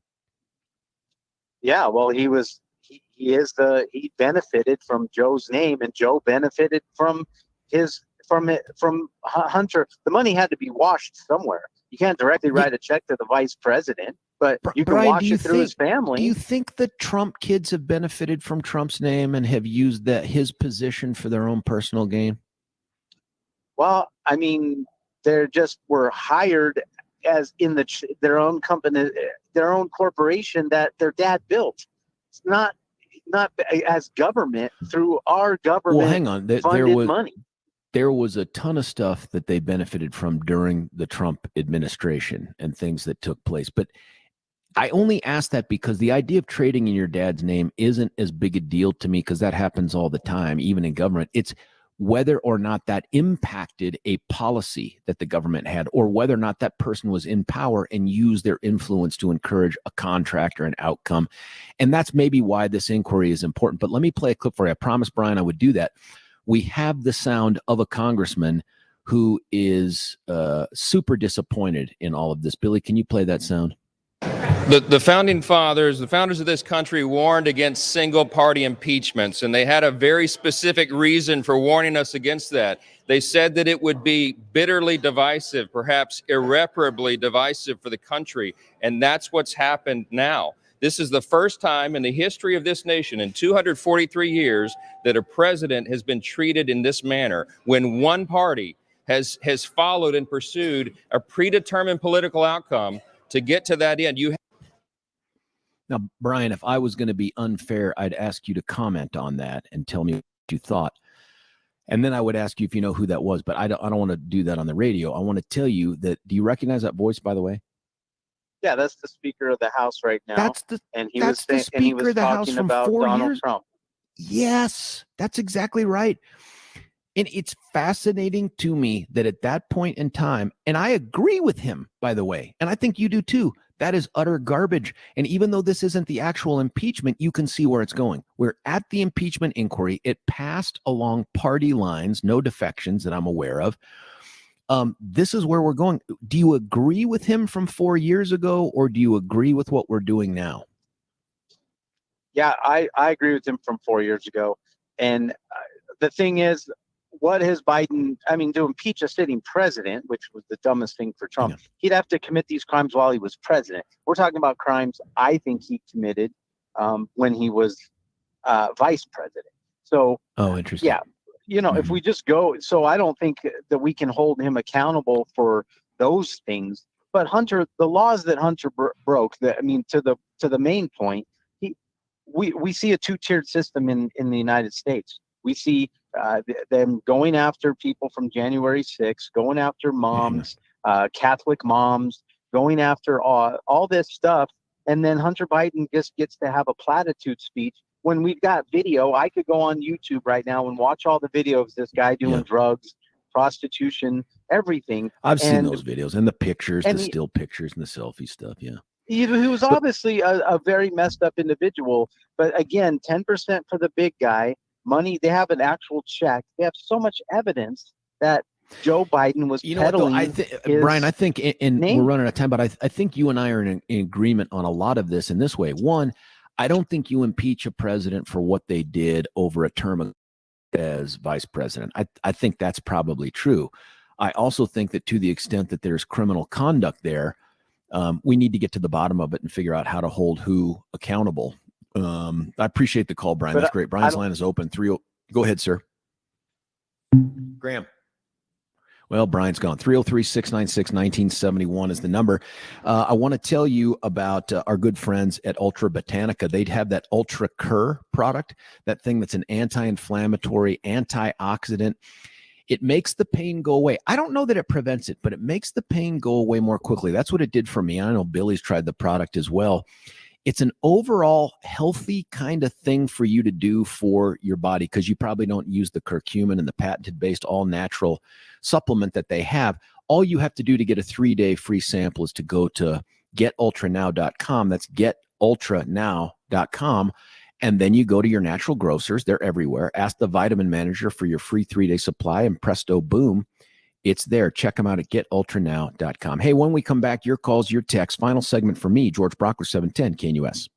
Yeah, well, he benefited from Joe's name, and Joe benefited from Hunter. The money had to be washed somewhere. You can't directly write a check to the vice president, but you can wash it through his family. Do you think the Trump kids have benefited from Trump's name and have used his position for their own personal gain? Well, I mean, they're just were hired as in their own company, their own corporation that their dad built. It's not as government through our government. Well, hang on. Funded money. There was a ton of stuff that they benefited from during the Trump administration and things that took place. But I only ask that because the idea of trading in your dad's name isn't as big a deal to me, because that happens all the time, even in government. It's whether or not that impacted a policy that the government had, or whether or not that person was in power and used their influence to encourage a contract or an outcome. And that's maybe why this inquiry is important. But let me play a clip for you. I promised Brian I would do that. We have the sound of a congressman who is super disappointed in all of this. Billy, can you play that sound? The founding fathers, the founders of this country, warned against single-party impeachments, and they had a very specific reason for warning us against that. They said that it would be bitterly divisive, perhaps irreparably divisive for the country, and that's what's happened now. This is the first time in the history of this nation in 243 years that a president has been treated in this manner, when one party has followed and pursued a predetermined political outcome to get to that end. Now, Brian, if I was going to be unfair, I'd ask you to comment on that and tell me what you thought. And then I would ask you if you know who that was, but I don't want to do that on the radio. I want to tell you that, do you recognize that voice, by the way? Yeah, that's the Speaker of the House right now. That's the Speaker of the House from 4 years. Trump. Yes, that's exactly right. And it's fascinating to me that at that point in time, and I agree with him, by the way, and I think you do too, that is utter garbage. And even though this isn't the actual impeachment, you can see where it's going. We're at the impeachment inquiry. It passed along party lines, no defections that I'm aware of. This is where we're going. Do you agree with him from 4 years ago, or do you agree with what we're doing now? Yeah, I agree with him from 4 years ago. And the thing is, what has Biden, to impeach a sitting president, which was the dumbest thing for Trump, he'd have to commit these crimes while he was president. We're talking about crimes I think he committed when he was vice president. So, interesting. Yeah. If we just go, so I don't think that we can hold him accountable for those things. But Hunter, the laws that Hunter broke, to the main point, we see a two-tiered system in the United States. We see them going after people from January 6th, going after moms, Catholic moms, going after all this stuff. And then Hunter Biden just gets to have a platitude speech. When we've got video, I could go on YouTube right now and watch all the videos of this guy doing drugs, prostitution, everything. I've seen those videos and the pictures, the still pictures and the selfie stuff. Yeah. He was obviously a very messed up individual. But again, 10% for the big guy. Money, they have an actual check. They have so much evidence that Joe Biden was peddling. Brian, I think, and we're running out of time, but I think you and I are in agreement on a lot of this in this way. One, I don't think you impeach a president for what they did over a term as vice president. I think that's probably true. I also think that to the extent that there's criminal conduct there, we need to get to the bottom of it and figure out how to hold who accountable. I appreciate the call, Brian. That's great. Brian's line is open. Go ahead, sir. Graham. Well, Brian's gone. 303-696-1971 is the number. I want to tell you about our good friends at Ultra Botanica. They'd have that Ultra Cur product, that thing that's an anti-inflammatory, antioxidant. It makes the pain go away. I don't know that it prevents it, but it makes the pain go away more quickly. That's what it did for me. I know Billy's tried the product as well. It's an overall healthy kind of thing for you to do for your body, because you probably don't use the curcumin and the patented-based all-natural supplement that they have. All you have to do to get a 3-day free sample is to go to getultranow.com. That's getultranow.com. And then you go to your natural grocers. They're everywhere. Ask the vitamin manager for your free 3-day supply, and presto, boom, it's there. Check them out at getultranow.com. Hey, when we come back, your calls, your texts. Final segment for me, George Brauchler, 710 KNUS.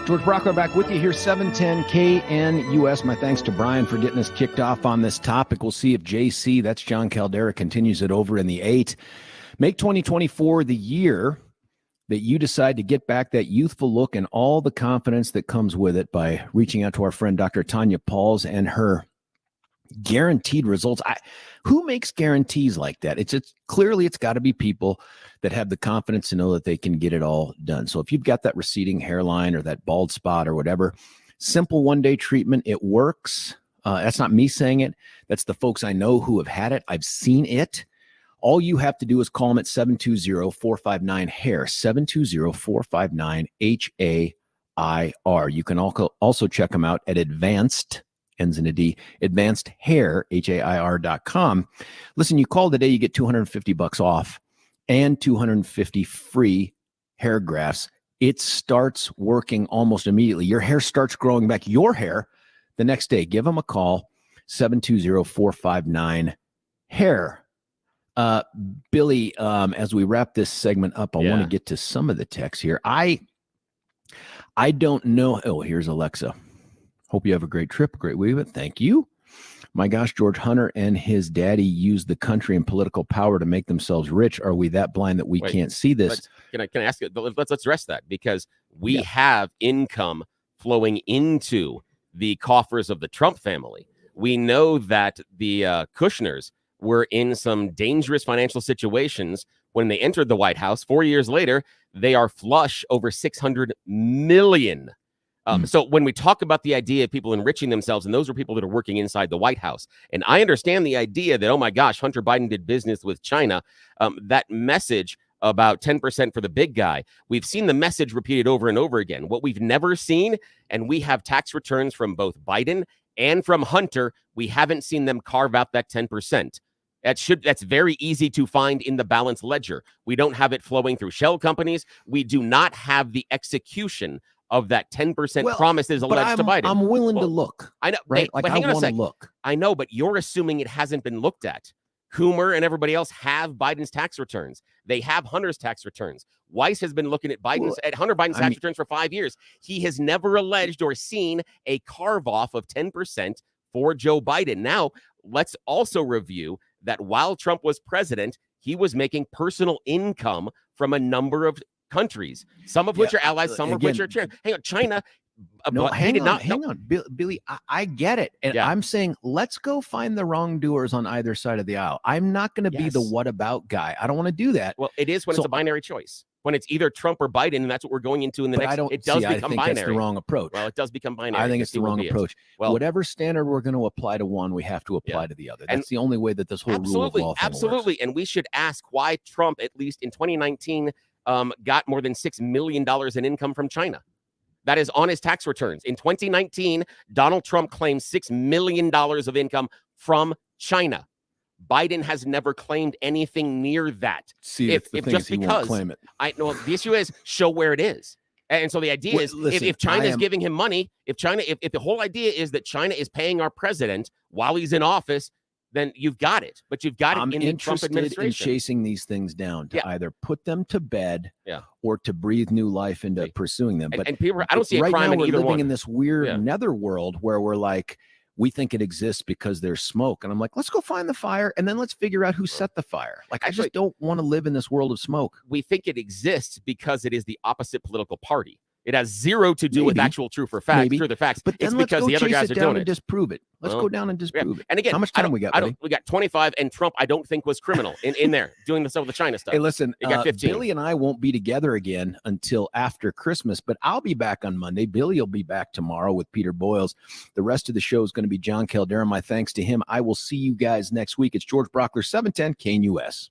George Brauchler back with you here, 710 KNUS. My thanks to Brian for getting us kicked off on this topic. We'll see if JC, that's John Caldera, continues it over in the 8. Make 2024 the year that you decide to get back that youthful look and all the confidence that comes with it by reaching out to our friend Dr. Tanya Pauls and her guaranteed results. Who makes guarantees like that? It's clearly it's got to be people that have the confidence to know that they can get it all done. So if you've got that receding hairline or that bald spot or whatever, simple one-day treatment, it works. That's not me saying it. That's the folks I know who have had it. I've seen it. All you have to do is call them at 720-459-HAIR, 720-459-HAIR. You can also check them out at advanced, ends in a D, advanced hair, HAIR.com. Listen, you call today, you get $250 off and 250 free hair grafts. It starts working almost immediately. Your hair starts growing back, your hair, the next day. Give them a call, 720-459-HAIR. Billy, as we wrap this segment up, I want to get to some of the texts here. I don't know. Oh, here's Alexa. Hope you have a great trip, great week. Thank you. My gosh, George Hunter and his daddy used the country and political power to make themselves rich. Are we that blind that we can't see this? Can I ask you? Let's address that, because we have income flowing into the coffers of the Trump family. We know that the Kushners were in some dangerous financial situations when they entered the White House. 4 years later, they are flush over $600 million. So when we talk about the idea of people enriching themselves, and those are people that are working inside the White House, and I understand the idea that, oh my gosh, Hunter Biden did business with China, that message about 10% for the big guy, we've seen the message repeated over and over again. What we've never seen, and we have tax returns from both Biden and from Hunter, we haven't seen them carve out that 10%. That's very easy to find in the balance ledger. We don't have it flowing through shell companies. We do not have the execution of that 10% promise is alleged to Biden. I'm willing to look. I know, right? Like, I want to look. I know, but you're assuming it hasn't been looked at. Coomer and everybody else have Biden's tax returns. They have Hunter's tax returns. Weiss has been looking at Hunter Biden's tax returns for 5 years. He has never alleged or seen a carve off of 10% for Joe Biden. Now, let's also review that while Trump was president, he was making personal income from a number of countries, some of which are allies, some of which are China. Hang on, China. Hang on, Billy. I get it, and I'm saying let's go find the wrongdoers on either side of the aisle. I'm not going to be the what about guy. I don't want to do that. Well, it is when it's a binary choice. When it's either Trump or Biden, and that's what we're going into in the next. It does become binary. That's the wrong approach. Well, it does become binary. I think it's the wrong approach. Well, whatever standard we're going to apply to one, we have to apply to the other. That's the only way that this whole rule of law absolutely works. And we should ask why Trump, at least in 2019, got more than $6 million in income from China. That is on his tax returns. In 2019, Donald Trump claimed $6 million of income from China. Biden has never claimed anything near that. See, if just because won't claim it. I know the issue is show where it is. And so the idea is if China is giving him money, if the whole idea is that China is paying our president while he's in office, then you've got it. But you've got it in the Trump administration. I'm interested in chasing these things down to either put them to bed or to breathe new life into pursuing them. But and people, I don't see a crime in either one. Right now we're living in this weird nether world where we're like, we think it exists because there's smoke. And I'm like, let's go find the fire and then let's figure out who set the fire. Like, I just don't want to live in this world of smoke. We think it exists because it is the opposite political party. It has zero to do with actual truth or facts. True the facts. But then it's let's because go the other guys are doing and disprove it. Let's go down and disprove it. And again, how much time we got? We got 25, and Trump I don't think was criminal in there doing the stuff with the China stuff. Hey, listen, got 15. Billy and I won't be together again until after Christmas, but I'll be back on Monday. Billy will be back tomorrow with Peter Boyles. The rest of the show is going to be John Caldera. My thanks to him. I will see you guys next week. It's George Brauchler, 710 KNUS.